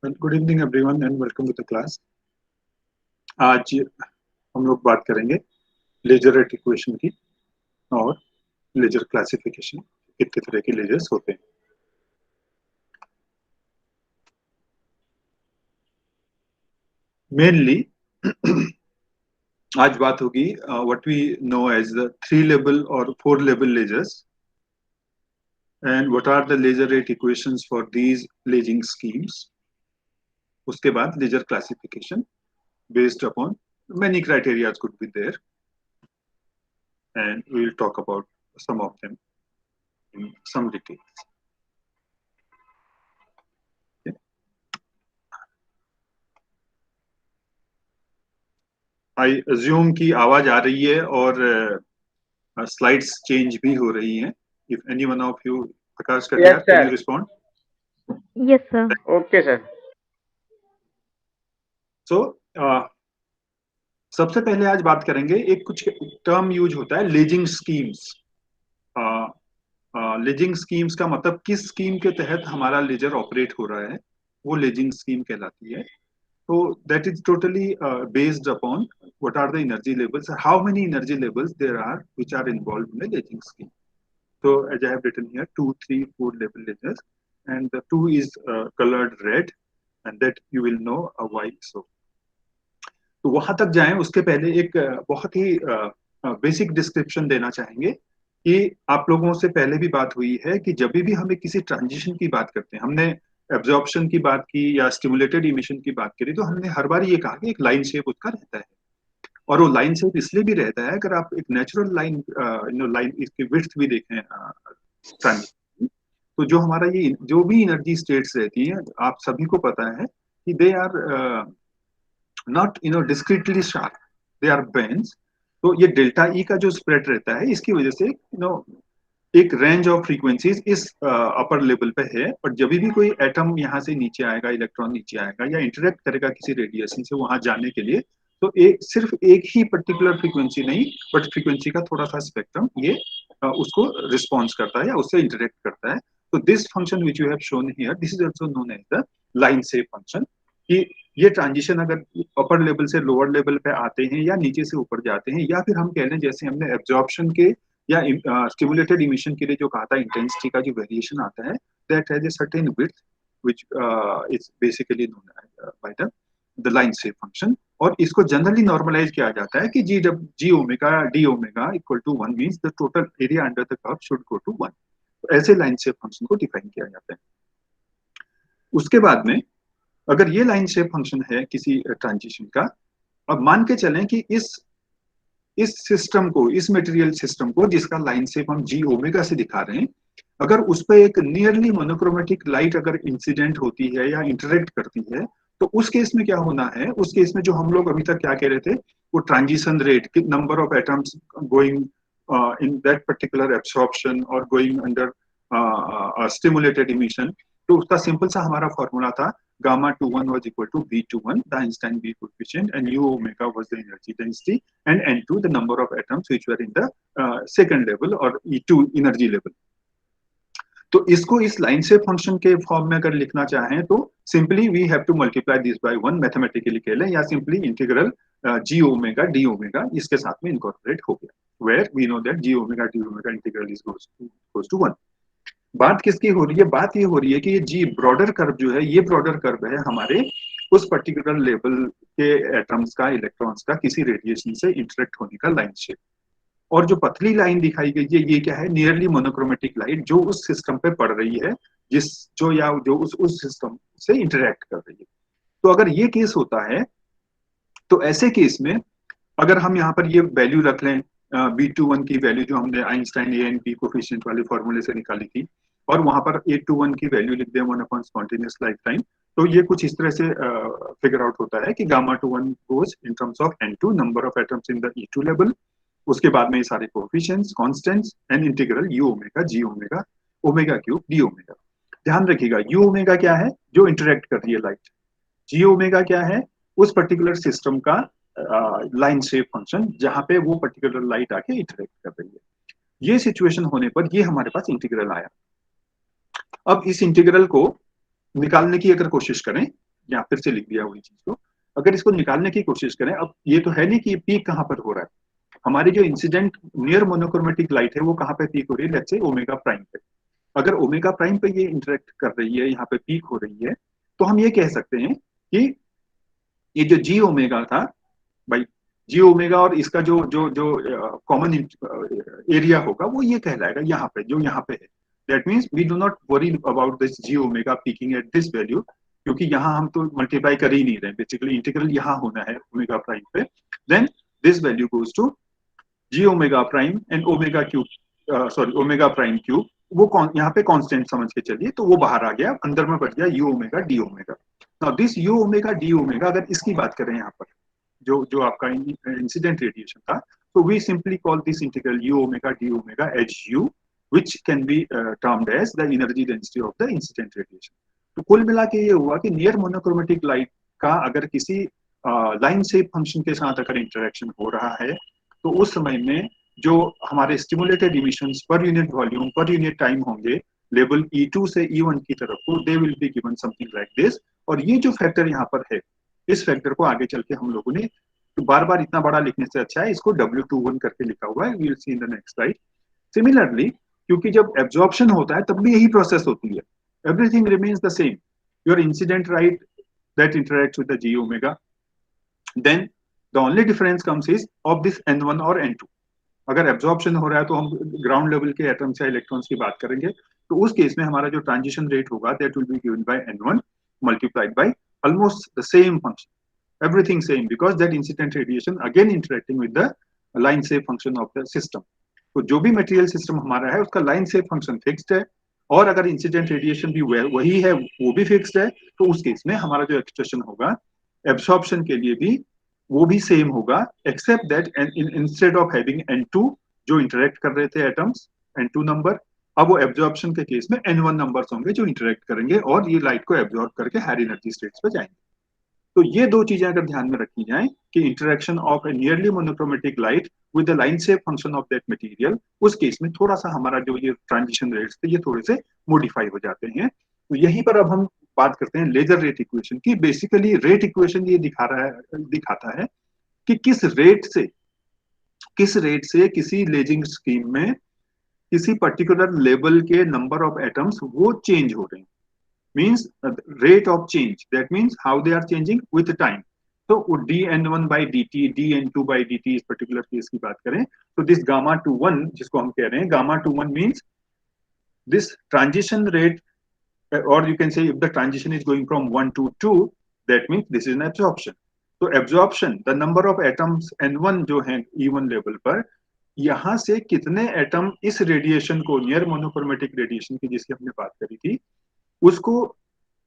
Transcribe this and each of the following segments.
Good evening everyone and welcome to the class. आज हम लोग बात करेंगे लेजर रेट इक्वेशन की और लेजर क्लासिफिकेशन, कितने तरह के लेजर्स होते हैं। मेनली आज बात होगी what we know as the 3 level और 4 level lasers and what are the laser rate equations for these lasing schemes. उसके बाद laser classification based upon many criteria could be there, and we will talk about some of them in some details. Okay. I assume कि आवाज आ रही है और slides change भी हो रही हैं. If any one of you, Akash Katiyar, Yes, can you sir. respond? Yes, sir. Okay, sir. So सबसे पहले आज बात करेंगे, एक कुछ टर्म यूज होता है लेजिंग स्कीम्स. लेजिंग स्कीम्स का मतलब किस स्कीम के तहत हमारा लेजर ऑपरेट हो रहा है, वो लेजिंग स्कीम कहलाती है. So that is totally based upon what are the energy levels, how many energy levels there are which are involved in a ledging scheme. So as I have written here, 2, 3, 4 level ledgers, and the 2 is colored red, and that you will know why so. तो वहां तक जाएं उसके पहले एक बहुत ही basic description देना चाहेंगे कि आप लोगों से पहले भी बात हुई है कि जब भी हमें किसी ट्रांजिशन की बात करते हैं, हमने एब्जॉर्प्शन की बात की या स्टिमुलेटेड इमिशन की बात करी, तो हमने हर बार ये कहा कि एक लाइन शेप उसका रहता है. और वो लाइन शेप इसलिए भी रहता है, अगर आप एक नेचुरल लाइन लाइन इसकी विड्थ भी देखें ट्रांजिशन, तो जो हमारा ये जो भी एनर्जी स्टेट्स रहती हैं, आप सभी को पता है कि they are not discretely sharp, they are bands. तो ये डेल्टा ई का जो स्प्रेड रहता है, इसकी वजह से एक रेंज ऑफ फ्रीक्वेंसीज इस अपर लेवल पे है. और जब भी कोई एटम यहाँ से नीचे आएगा, इलेक्ट्रॉन नीचे आएगा या इंटरेक्ट करेगा किसी रेडिएशन से वहां जाने के लिए, तो सिर्फ एक ही पर्टिकुलर फ्रीक्वेंसी नहीं, बट फ्रीक्वेंसी का थोड़ा सा स्पेक्ट्रम ये उसको रिस्पॉन्स करता है या उससे इंटरेक्ट करता है. तो this function which you have shown here, this is also known as the line shape function. कि ये ट्रांजिशन अगर अपर लेवल से लोअर लेवल पे आते हैं या नीचे से ऊपर जाते हैं, या फिर हम कह लें जैसे हमने एब्जॉर्प्शन के या स्टिमुलेटेड इमिशन के लिए जो कहा था, इंटेंसिटी का जो वेरिएशन आता है, that has a certain width which is basically known by the line shape function. और इसको जनरली नॉर्मलाइज किया जाता है कि g omega D omega equal to 1 means the total area under the curve should go to 1. तो ऐसे line shape function को define किया जाता है. उसके बाद में अगर ये लाइन शेप फंक्शन है किसी ट्रांजिशन का, अब मान के चलें कि इस सिस्टम को, इस मटेरियल सिस्टम को जिसका लाइन शेप हम जी ओमेगा से दिखा रहे हैं, अगर उस पर एक नियरली मोनोक्रोमेटिक लाइट अगर इंसिडेंट होती है या इंटरेक्ट करती है, तो उस केस में क्या होना है, उस केस में जो हम लोग अभी तक क्या कह रहे थे, वो transition rate, number of atoms going in that particular absorption और गोइंग अंडर स्टिमुलेटेड इमिशन. तो उसका सिंपल सा हमारा फॉर्मूला था, gamma 21 was equal to V21, the Einstein B coefficient, and U omega was the energy density, and N2 the number of atoms which were in the second level or E2 energy level. तो इसको इस line shape function के form में अगर लिखना चाहें तो simply we have to multiply this by 1, mathematically कह लें, या simply integral G omega D omega इसके साथ में इनकॉर्पोरेट हो गया, where we know that G omega D omega integral is goes to 1. बात किसकी हो रही है? बात ये हो रही है कि ये जी ब्रॉडर कर्व जो है, ये ब्रॉडर कर्व है हमारे उस पर्टिकुलर लेवल के एटम्स का, इलेक्ट्रॉन्स का किसी रेडिएशन से इंटरेक्ट होने का लाइन शेप. और जो पतली लाइन दिखाई गई है, ये क्या है? नियरली मोनोक्रोमेटिक लाइट जो उस सिस्टम पे पड़ रही है, जो उस सिस्टम से इंटरेक्ट कर रही है. तो अगर ये केस होता है, तो ऐसे केस में अगर हम यहाँ पर ये वैल्यू रख लें, B21 की वैल्यू जो हमने Einstein A and B coefficient वाले फॉर्मूले से निकाली थी, और वहां पर 821 की वैल्यू लिख दें 1 अपॉन स्पॉन्टेनियस लाइफ टाइम, तो ये कुछ इस तरह से फिगर आउट होता है कि gamma 21 goes in terms of N2, number of atoms in the E2 level. उसके बाद में ये सारे coefficients, constants and integral U omega G omega omega cube D omega. ध्यान रखिएगा, यू ओमेगा क्या है? जो इंटरेक्ट कर रही है लाइट. जी ओमेगा क्या है? उस पर्टिकुलर सिस्टम का लाइन शेप फंक्शन जहां पे वो पर्टिकुलर लाइट आके इंटरेक्ट कर रही है. ये सिचुएशन होने पर ये हमारे पास इंटीग्रल आया. अब इस इंटीग्रल को निकालने की अगर कोशिश करें या फिर से लिख दिया वही चीज को। अगर इसको निकालने की कोशिश करें, अब ये तो है नहीं कि पीक कहाँ पर हो रहा है। हमारी जो इंसिडेंट नियर मोनोक्रोमेटिक लाइट है वो कहाँ पे पीक हो रही है, लेट्स से ओमेगा प्राइम पे। अगर ओमेगा प्राइम पे ये इंटरेक्ट कर रही है, यहाँ पे पीक हो रही है, तो हम ये कह सकते हैं कि ये जो जी ओमेगा था भाई, जी ओमेगा और इसका जो जो जो कॉमन एरिया होगा वो ये कहलाएगा यहाँ पे, जो यहाँ पे है। That means we do not worry about this G omega peaking at this value, क्योंकि यहाँ हम तो मल्टीप्लाई कर ही नहीं रहे, बेसिकली इंटीग्रल यहाँ होना है ओमेगा प्राइम पे। Then this value goes to G omega prime and omega cube, sorry omega prime cube. वो यहाँ पे कांस्टेंट समझ के चलिए, तो वो बाहर आ गया, अंदर में बच गया you omega D omega. Now this you omega D omega, अगर इसकी बात करें यहाँ पर, जो जो आपका इंसिडेंट रेडिएशन था, तो we simply call this integral U omega D omega H U, which can be termed as the energy density of the incident radiation। तो कुल मिला के ये हुआ कि नियर मोनोक्रोमेटिक लाइट का अगर किसी लाइन शेप फंक्शन के साथ अगर इंटरेक्शन हो रहा है, तो उस समय में जो हमारे stimulated emissions per unit volume per unit time होंगे लेवल E2 से E1 की तरफ को, दे will be given something like this. और ये जो फैक्टर यहाँ पर है, इस फैक्टर को आगे चल के हम लोगों ने, तो बार बार इतना बड़ा लिखने से अच्छा है इसको W21 करके लिखा हुआ है, we will see in the next slide. Similarly, क्योंकि जब एब्जॉर्प्शन होता है तब भी यही प्रोसेस होती है, everything remains the same. Your incident right that interacts with the G omega, then the only difference comes is of this N1 और N2। अगर एब्जॉर्प्शन हो रहा है तो हम ग्राउंड लेवल के एटम्स या इलेक्ट्रॉन्स की बात करेंगे, तो उस केस में हमारा जो ट्रांजिशन रेट होगा that will be given by N1 multiplied by almost the same function, everything same, because that incident radiation again interacting with the line shape function of the system। तो जो भी material system हमारा है उसका line shape function fixed है, और अगर incident radiation भी वही है वो भी फिक्स्ड है, तो उस केस में हमारा जो एक्सप्रेशन होगा एब्सॉर्प्शन के लिए भी वो भी सेम होगा, except that instead of having N2 जो इंटरेक्ट कर रहे थे एटम्स, N2 नंबर, अब वो एब्जॉर्प्शन के केस में N1 नंबर्स होंगे जो इंटरेक्ट करेंगे और ये लाइट को एब्जॉर्ब करके हायर एनर्जी स्टेट्स पे जाएंगे। तो ये दो चीजें अगर ध्यान में रखी जाएं कि interaction of A nearly monochromatic light with the line shape function of that material, उस केस में थोड़ा सा हमारा जो ये ट्रांजिशन रेट्स थे ये थोड़े से मॉडिफाई हो जाते हैं। तो यहीं पर अब हम बात करते हैं लेजर रेट इक्वेशन की। बेसिकली रेट इक्वेशन ये दिखाता है कि किस रेट से किसी लेजिंग स्कीम में किसी पर्टिकुलर लेवल के नंबर ऑफ एटम्स वो चेंज हो रहे हैं। means rate of change, that means how they are changing with time। तो dn1 by dt, dn2 by dt इस पर्टिकुलर केस की बात करें, तो दिस गामा टू वन जिसको हम कह रहे हैं gamma two one means this transition rate, or you can say if the transition is going from 1 to 2, that means this is an absorption। तो absorption, the number of atoms n1 जो है E1 level पर, यहां से कितने atom इस radiation को, near monochromatic radiation की जिसकी हमने बात करी थी, उसको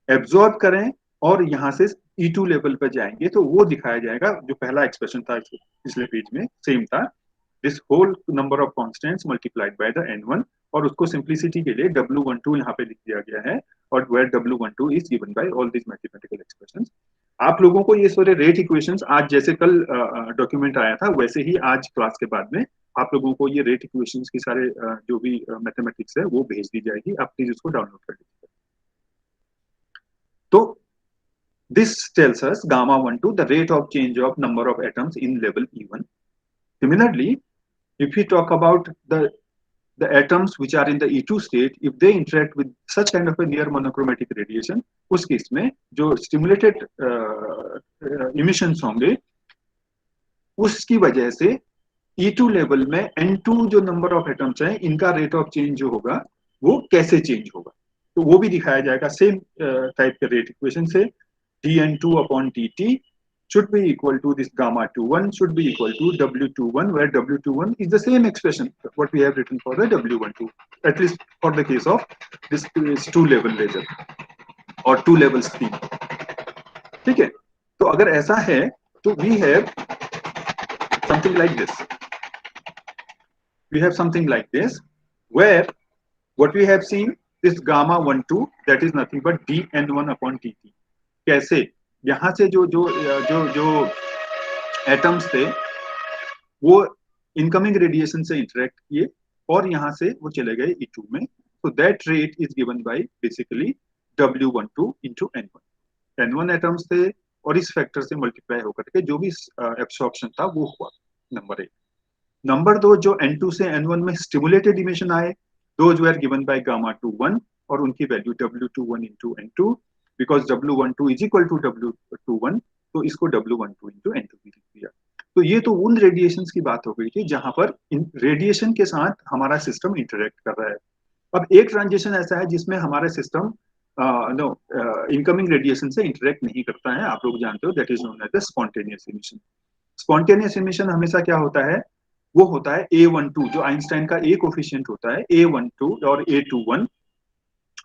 एब्जॉर्ब करें और यहां से E2 लेवल पर जाएंगे, तो वो दिखाया जाएगा। जो पहला एक्सप्रेशन था पिछले पेज में सेम था, this whole number of constants multiplied by the N1, और उसको सिंप्लिसिटी के लिए W12 यहाँ पे लिख दिया गया है, और where W12 is given by all this mathematical expressions. आप लोगों को ये सारे रेट इक्वेशंस आज जैसे कल डॉक्यूमेंट आया था वैसे ही आज क्लास के बाद में आप लोगों को ये रेट इक्वेशंस की सारे जो भी मैथमेटिक्स है वो भेज दी जाएगी, आप प्लीज उसको डाउनलोड कर लीजिए। तो this tells us gamma 12 the rate of change of number of atoms in level E1। Similarly, if we talk about the atoms which are in the E2 state, if they interact with such kind of a near monochromatic radiation, उस case में जो stimulated emissions होंगे उसकी वजह से E2 level में N2 जो number of atoms हैं इनका रेट ऑफ चेंज जो होगा वो कैसे चेंज होगा, तो वो भी दिखाया जाएगा सेम टाइप के रेट इक्वेशन से। dn2 upon dt should be equal to this gamma 21 should be equal to W21, where W21 is the same expression what we have written for the W12, at least for the case of this two level laser or two level scheme। ठीक है, तो अगर ऐसा है तो we have something like this, where what we have seen this gamma 12 that is nothing but dn1 upon dt। कैसे यहां से जो जो जो जो एटम्स थे वो इनकमिंग रेडिएशन से इंटरेक्ट किए और यहां से वो चले गए E2 में, तो that rate is given bye basically W12 into N1। N1 atoms थे और इस फैक्टर से मल्टीप्लाई होकर के जो भी एब्सॉर्प्शन था वो हुआ, नंबर एक। नंबर दो, जो N2 से N1 में स्टिमुलेटेड इमिशन आए, those were given by gamma 21 और उनकी value W21 into N2, because W12 is equal to W21, तो इसको W12 इंटू N2 भी लिख दिया। तो ये तो उन रेडिएशंस की बात हो गई थी जहां पर रेडिएशन के साथ हमारा सिस्टम इंटरेक्ट कर रहा है। अब एक ट्रांजिशन ऐसा है जिसमें हमारा सिस्टम नो इनकमिंग रेडिएशन से इंटरेक्ट नहीं करता है, आप लोग जानते हो, that is known as the spontaneous emission. Spontaneous emission हमेशा क्या होता है, वो होता है A12, जो आइंस्टाइन का ए कोफिशिएंट होता है A12 और A21।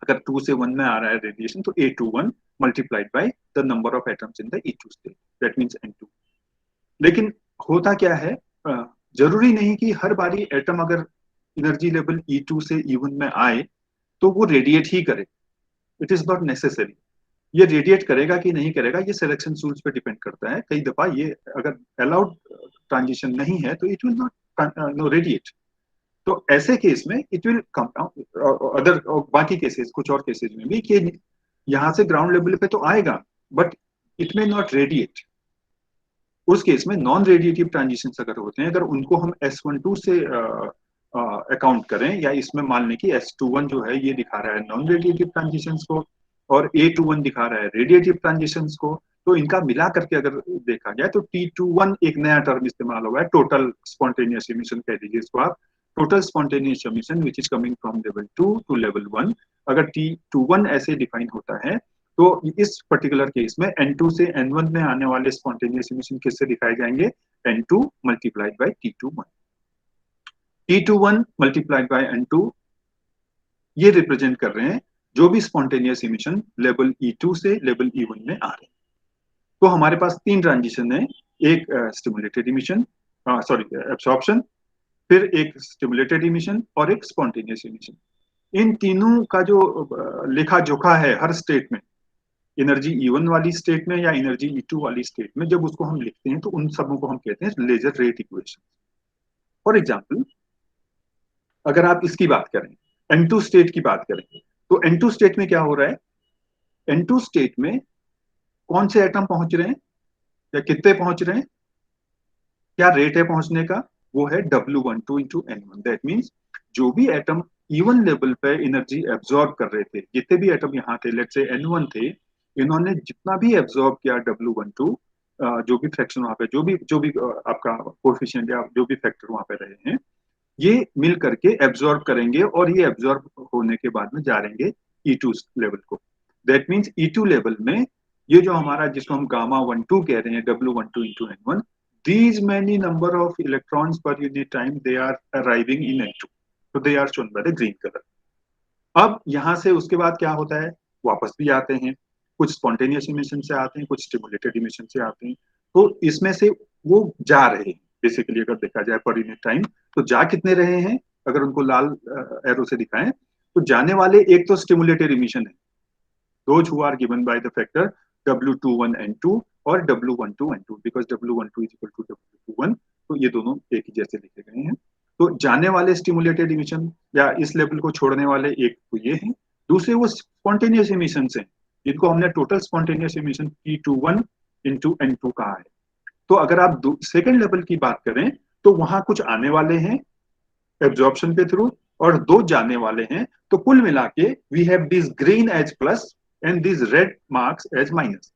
अगर 2 से 1 में आ रहा है रेडिएशन तो A21 multiplied by the number of atoms in the E2 state, that means N2। लेकिन होता क्या है, जरूरी नहीं कि हर बारी एटम अगर एनर्जी लेवल E2 से E1 में आए तो वो रेडिएट ही करे, इट इज नॉट नेसेसरी। ये रेडिएट करेगा कि नहीं करेगा ये सिलेक्शन रूल्स पे डिपेंड करता है। कई दफा ये अगर अलाउड ट्रांजिशन नहीं है तो it will not know radiate, तो ऐसे केस में it will come down. Other बाकी केसेस, कुछ और केसेस में भी कि यहाँ से ग्राउंड लेवल पे तो आएगा but it may not radiate. उस केस में नॉन रेडिएटिव ट्रांजिशन अगर होते हैं, अगर उनको हम S12 से अकाउंट करें, या इसमें मान लें कि S21 जो है ये दिखा रहा है नॉन रेडिएटिव ट्रांजिशन को और A21 दिखा रहा है रेडिएटिव ट्रांजिशन को, तो इनका मिला करके अगर देखा जाए तो T21 एक नया टर्म इस्तेमाल हुआ है, टोटल स्पॉन्टेनियस इमिशन कह दीजिए इसको आप, total spontaneous emission which is coming from level 2 to level 1। अगर T21 ऐसे डिफाइन होता है तो इस पर्टिकुलर केस में N2 से N1 में आने वाले स्पॉन्टेनियस इमिशन किससे दिखाए जाएंगे, N2 multiplied by T21। T21 multiplied by N2 ये रिप्रेजेंट कर रहे हैं जो भी स्पॉन्टेनियस इमिशन लेवल E2 से लेवल E1 में आ रहे हैं। तो हमारे पास तीन ट्रांजिशन है, एक स्टिमुलेटेड इमिशन, सॉरी एब्सॉर्प्शन, फिर एक स्टिमुलेटेड इमिशन और एक स्पॉन्टेनियस इमिशन। इन तीनों का जो लेखा जोखा है हर स्टेट में, एनर्जी E1 वाली स्टेट में या एनर्जी E2 वाली स्टेट में, जब उसको हम लिखते हैं तो उन सबों को हम कहते हैं laser rate equation. For example अगर आप इसकी बात करें, N2 स्टेट की बात करें, तो N2 स्टेट में क्या हो रहा है, N2 स्टेट में कौन से एटम पहुंच रहे हैं या कितने पहुंच रहे हैं, क्या रेट है पहुंचने का, वो है W12 into N1। That means जो भी एटम E1 लेवल पे एनर्जी एब्जॉर्ब कर रहे थे, जितने भी एटम यहाँ थे, लेट से N1 थे, इन्होंने जितना भी एब्जॉर्ब किया W12, जो भी फ्रैक्शन वहां पे, जो भी आपका कोफिशिएंट या जो भी फैक्टर वहां पे रहे हैं, ये मिल करके एब्जॉर्ब करेंगे और ये एब्जॉर्ब होने के बाद में जा रहेंगे E2 लेवल को। दैट मीन्स E2 लेवल में ये जो हमारा, जिसको हम गामा 12 कह रहे हैं, W12 into N1, these many number of electrons per unit time they are arriving in N2, so they are shown by the green color। अब यहां से उसके बाद क्या होता है, वापस भी आते हैं, कुछ स्पॉन्टेनियस इमिशन से आते हैं, कुछ स्टिमुलेटेड इमिशन से आते हैं, तो इसमें से वो जा रहे हैं बेसिकली अगर देखा जाए पर यूनिट टाइम, तो जा कितने रहे हैं, अगर उनको लाल एरो से दिखाएं तो जाने वाले एक तो स्टिमुलेटेड इमिशन है, those who are given by the factor W21 N2 और W12 N2, because W12 is equal to W21, तो ये दोनों एक ही जैसे लिखे गए हैं। तो जाने वाले स्टिमुलेटेड इमिशन या इस लेवल को छोड़ने वाले एक तो ये हैं, दूसरे वो स्पॉन्टेनियस इमिशन हैं जिनको हमने total spontaneous emission T21 into N2 कहा है। तो अगर आप सेकेंड लेवल की बात करें तो वहां कुछ आने वाले हैं एब्जॉर्प्शन के थ्रू और दो जाने वाले हैं, तो कुल मिला के we have this green as plus and these red marks as minus.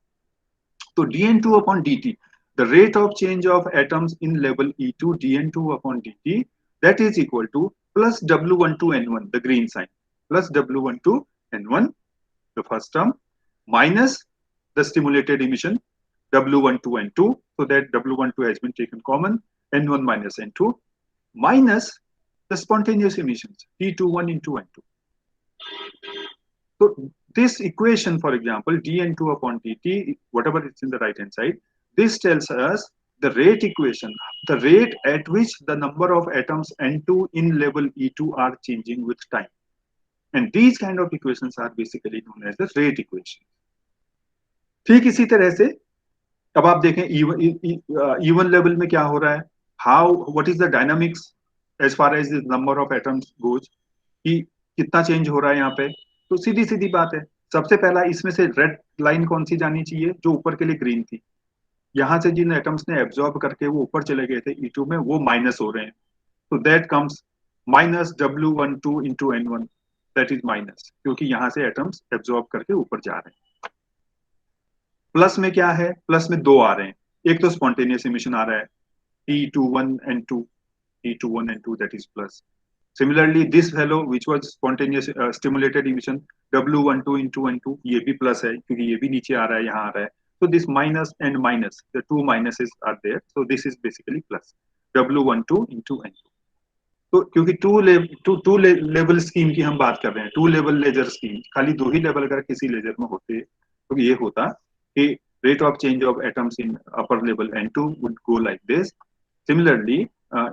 So dN2 upon dt, the rate of change of atoms in level E2 dN2 upon dt, that is equal to plus W12 N1, the green sign, plus W12 N1, the first term, minus the stimulated emission W12 N2, so that W12 has been taken common, N1 minus N2, minus the spontaneous emissions T21 into N2. So this equation, for example, dN2 upon dt, whatever is in the right hand side, this tells us the rate equation, the rate at which the number of atoms N2 in level E2 are changing with time. And these kind of equations are basically known as the rate equation. ठीक इसी तरह से अब आप देखें E1 level में क्या हो रहा है, what is the dynamics as far as the number of atoms goes, कि कितना चेंज हो रहा है यहाँ पे, तो सीधी सीधी बात है, सबसे पहला इसमें से रेड लाइन कौन सी जानी चाहिए, जो ऊपर के लिए ग्रीन थी। यहाँ से जिन एटम्स ने एब्जॉर्ब करके वो ऊपर चले गए थे E2 में, वो माइनस हो रहे हैं। तो that comes minus W12 into N1, that is minus, क्योंकि यहाँ से एटम्स एब्जॉर्ब करके ऊपर जा रहे हैं। प्लस में क्या है, प्लस में दो आ रहे हैं। एक तो स्पॉन्टेनियस इमिशन आ रहा है, T21N2, T21N2, that is plus. Similarly, this fellow which was spontaneous stimulated emission W12 into N2, ये भी प्लस है क्योंकि ये भी नीचे आ रहा है, यहाँ आ रहा है। So this minus and minus, the two minuses are there. So this is basically plus W12 into N2. तो क्योंकि टू लेवल स्कीम की हम बात कर रहे हैं, टू लेवल लेजर स्कीम, खाली दो ही लेवल अगर किसी लेजर में होते तो ये होता कि rate of change of atoms in upper level N2 would go like this. Similarly,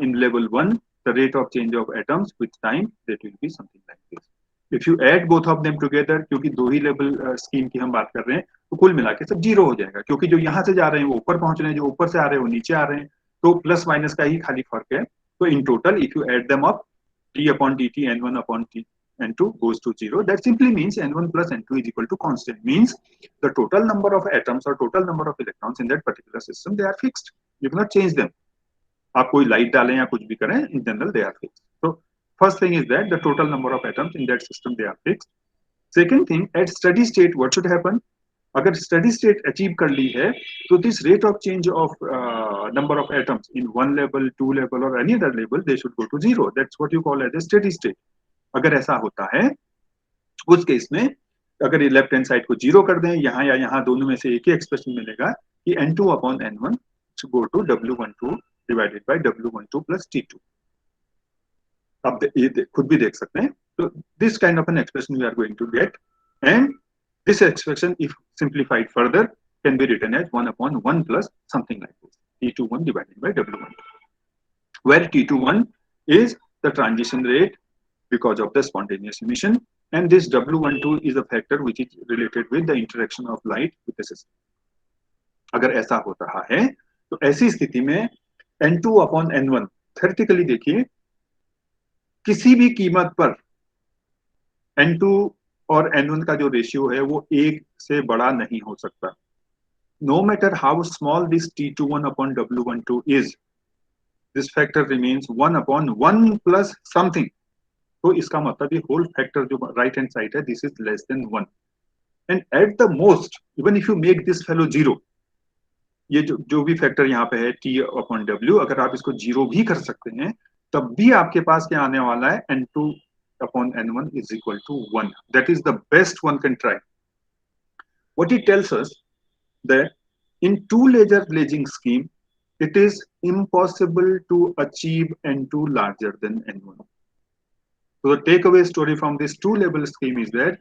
in level 1, the rate of change of atoms with time, that will be something like this. If you add both of them together, क्योंकि दो ही level scheme की हम बात कर रहे हैं, तो कुल मिला के सब जीरो हो जाएगा, क्योंकि जो यहाँ से जा रहे हैं वो ऊपर पहुंच रहे हैं, जो ऊपर से आ रहे हैं वो नीचे आ रहे हैं। तो प्लस माइनस का ही खाली फर्क है। तो in total, if you add them up, T upon dt, N1 upon T, N2 goes to zero. That simply means N1 plus N2 is equal to constant. Means the total number of atoms or total number of electrons in that particular system, they are fixed. You cannot change them. आप कोई light डालें या कुछ भी करें, in general they are fixed. So first thing is that the total number of atoms in that system, they are fixed. Second thing, at steady state, what should happen? अगर steady state achieve कर ली है, तो this rate of change of number of atoms in one level, two level or any other level, they should go to zero. That's what you call as a steady state. अगर ऐसा होता है, उस case में अगर left hand side को zero कर दें, यहाँ या यहाँ दोनों में से एक ही एक्सप्रेशन मिलेगा कि N2 upon N1 should go to W12 divided by W12 plus T2. आप ये खुद भी देख सकते हैं। तो this kind of an expression we are going to get, and this expression, if simplified further, can be written as 1 upon 1 plus something like this, T21 divided by W12, where T21 is the transition rate because of the spontaneous emission, and this W12 is a factor which is related with the interaction of light with the system. अगर ऐसा हो रहा है, तो ऐसी स्थिति में N2 upon N1 theoretically देखिए, किसी भी कीमत पर N2 और N1 का जो रेशियो है वो एक से बड़ा नहीं हो सकता। No matter how small this T21 upon W12 is, this factor remains 1 upon 1 plus something. तो इसका मतलब ये होल फैक्टर जो राइट हैंड साइड है, this is less than 1, and at the most even if you make this fellow zero, ये जो भी factor यहाँ पे है T अपॉन W, अगर आप इसको जीरो भी कर सकते हैं, तब भी आपके पास क्या आने वाला है, N2 upon N1 is equal to 1. That is the best one can try. What it tells us that in two laser lasing scheme, it is impossible to achieve N2 larger than N1. So the takeaway story from this two-level scheme is that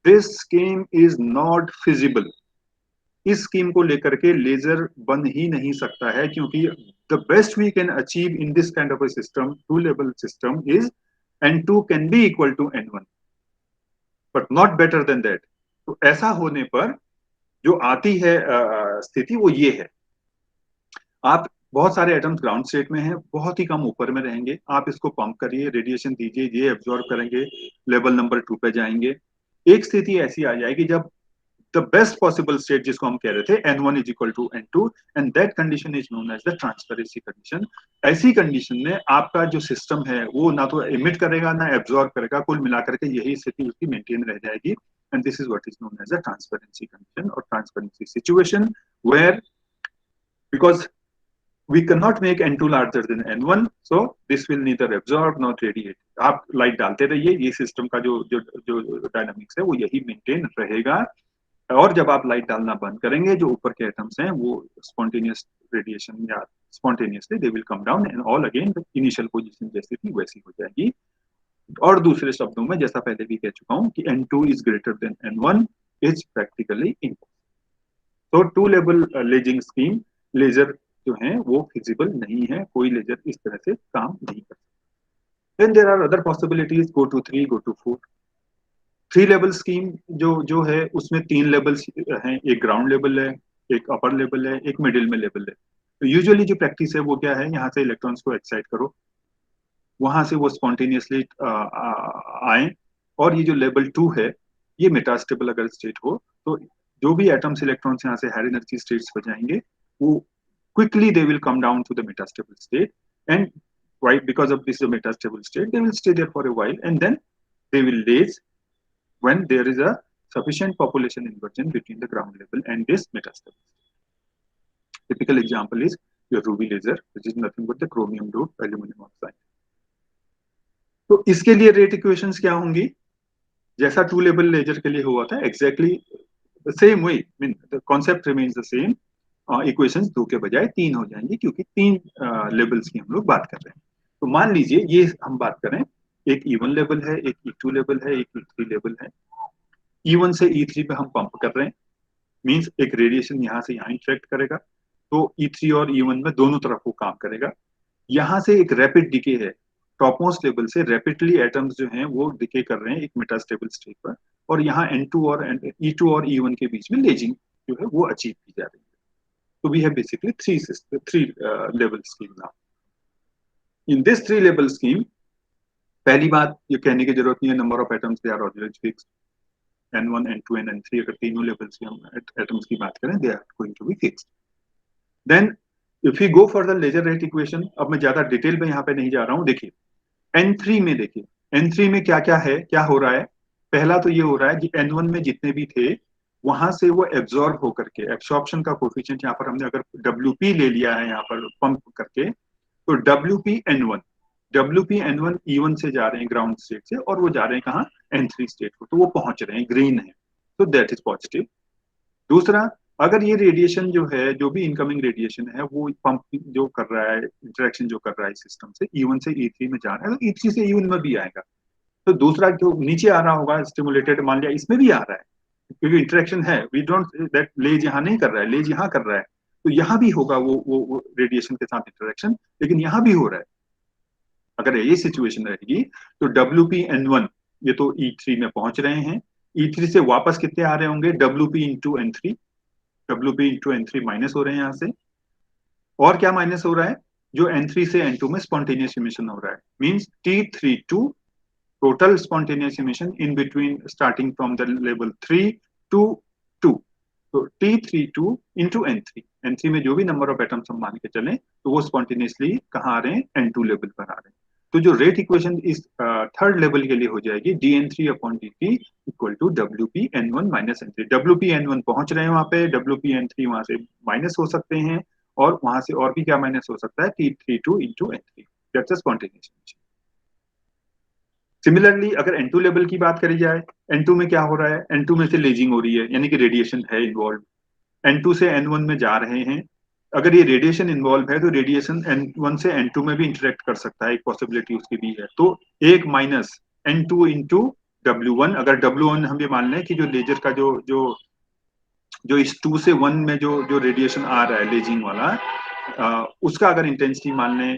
this scheme is not feasible. इस scheme को लेकर के laser बन ही नहीं सकता है, क्योंकि the best we can achieve in this kind of a system, two-level system, is N2 can be equal to N1, but not better than that. तो ऐसा होने पर जो आती है स्थिति वो ये है, आप बहुत सारे एटम्स ग्राउंड स्टेट में हैं, बहुत ही कम ऊपर में रहेंगे, आप इसको पंप करिए, रेडिएशन दीजिए, ये एब्जॉर्ब करेंगे, लेवल नंबर 2 पे जाएंगे। एक स्थिति ऐसी आ जाएगी जब द बेस्ट पॉसिबल स्टेट, जिसको हम कह रहे थे N1 is equal to N2, and that condition is known as the transparency condition. ऐसी कंडीशन में आपका जो सिस्टम है वो ना तो इमिट करेगा ना एब्जॉर्ब करेगा, कुल मिलाकर के यही स्थिति उसकी मेंटेन रह जाएगी, and this is what is known as the transparency condition और transparency situation, where because we cannot make N2 larger than N1, so this will neither absorb nor radiate. आप लाइट डालते रहिए, ये सिस्टम का जो जो जो डायनामिक्स है वो यही मेंटेन रहेगा, और जब आप लाइट डालना बंद करेंगे, जो ऊपर के एटम्स हैं वो स्पॉन्टेनियस रेडिएशन या spontaneously they will come down, and all again initial position जैसी थी वैसी हो जाएगी। और दूसरे शब्दों में, जैसा पहले भी कह चुका हूं कि N2 is greater than N1 is practically impossible. तो two level lasing scheme laser जो है वो फिजिबल नहीं है, कोई लेजर इस तरह से काम नहीं कर सकता। Then there are other possibilities, go to 3, go to 4। 3 level scheme जो है उसमें 3 लेवल्स हैं, एक ग्राउंड लेवल है, एक अपर लेवल है, एक मिडिल में लेवल है। तो यूजुअली जो प्रैक्टिस है वो क्या है, यहाँ से इलेक्ट्रॉन्स को एक्साइट करो, वहां से वो स्पॉन्टेनियसली आए, और ये जो लेवल 2 है ये मेटास्टेबल अगर स्टेट हो तो जो भी एटम्स इलेक्ट्रॉन्स यहाँ से हायर एनर्जी स्टेट्स पर जाएंगे वो quickly they will come down to the metastable state, and why? Because of this metastable state they will stay there for a while and then they will laze when there is a sufficient population inversion between the ground level and this metastable state. Typical example is your ruby laser, which is nothing but the chromium doped aluminum oxide. तो इसके लिए rate equations क्या होंगी? जैसा two level laser के लिए हुआ था, exactly the same way, mean the concept remains the same. Equations दो के बजाय तीन हो जाएंगी क्योंकि तीन लेवल्स की हम लोग बात कर रहे हैं। तो मान लीजिए ये हम बात करें, एक E1 लेवल है, एक E2 लेवल है, एक E3 लेवल है। E1 से E3 पे हम पंप कर रहे हैं, मींस एक रेडिएशन यहाँ से यहाँ इंटरेक्ट करेगा, तो E3 और E1 में दोनों तरफ वो काम करेगा। यहाँ से एक रैपिड डिके है, टॉपमोस्ट लेवल से रैपिडली एटम्स जो हैं वो डिके कर रहे हैं एक मेटास्टेबल स्टेट पर, और यहाँ N2 और E2 और E1 के बीच में लेजिंग जो है वो अचीव की जा रही है। So we have basically three level scheme now. In this three level scheme, पहली बात ये कहने की जरूरत नहीं है, number of atoms they are always fixed, N1, N2 and N3 अगर तीनों लेवल्स की हम एटम्स की बात करें, they are going to be fixed. Then if you go for the laser rate equation, अब मैं ज्यादा डिटेल में यहाँ पे नहीं जा रहा हूँ। देखिए N3 में, देखिए N3 में क्या क्या है, क्या हो रहा है। पहला तो ये हो रहा है कि N1 में जितने भी थे वहां से वो एब्जॉर्ब होकर के, एब्सॉर्प्शन का कोफिशिएंट यहाँ पर हमने अगर WP ले लिया है यहाँ पर पंप करके, तो WP N1 E1 से जा रहे हैं ग्राउंड स्टेट से, और वो जा रहे हैं कहाँ, N3 स्टेट को, तो वो पहुंच रहे हैं, ग्रीन है, तो दैट इज पॉजिटिव। दूसरा, अगर ये रेडिएशन जो है, जो भी इनकमिंग रेडिएशन है, वो पंप जो कर रहा है, इंटरेक्शन जो कर रहा है सिस्टम से, E1 से E3 में जा रहा है, तो E3 से E1 में भी आएगा। तो दूसरा जो नीचे आ रहा होगा स्टिमुलेटेड, मान लिया इसमें भी आ रहा है, क्योंकि इंटरेक्शन है, वी डोंट दैट लेज यहाँ नहीं कर रहा है, लेज यहाँ कर रहा है, तो यहाँ भी होगा वो रेडिएशन के साथ इंटरेक्शन, लेकिन यहाँ भी हो रहा है। अगर ये सिचुएशन रहेगी तो WP N1 ये तो E3 में पहुंच रहे हैं, E3 से वापस कितने आ रहे होंगे, WP into N3, WP into N3 minus हो रहे हैं यहाँ से। और क्या माइनस हो रहा है, जो N3 से N2 में स्पॉन्टेनियस इमिशन हो रहा है, means T32 total spontaneous emission in between starting from the level 3 to 2, तो T32 into N3, N3 में जो भी नंबर ऑफ एटम्स हम मान के चलें तो वो स्पॉन्टेनियसली कहाँ आ रहे हैं, N2 लेवल पर आ रहे हैं। तो जो रेट इक्वेशन इस थर्ड लेवल के लिए हो जाएगी dN3 upon dt equal to WP N1 minus N3। WP N1 पहुंच रहे हैं वहां पे, WP N3 वहां से माइनस हो सकते हैं, और वहां से और भी क्या माइनस हो सकता है, T32 into N3, that's spontaneous emission. Similarly अगर N2 लेवल की बात करी जाए, N2 में क्या हो रहा है, N2 में से लेजिंग हो रही है, यानी कि रेडिएशन है इन्वॉल्व, N2 से N1 में जा रहे हैं। अगर ये रेडिएशन इन्वॉल्व है तो रेडिएशन N1 से N2 में भी इंटरेक्ट कर सकता है, एक पॉसिबिलिटी उसकी भी है। तो एक माइनस N2 इंटू W1, अगर W1 हम ये मान लें कि जो लेजर का जो जो जो इस 2 से 1 में जो रेडिएशन आ रहा है लेजिंग वाला, उसका अगर इंटेंसिटी मान लें,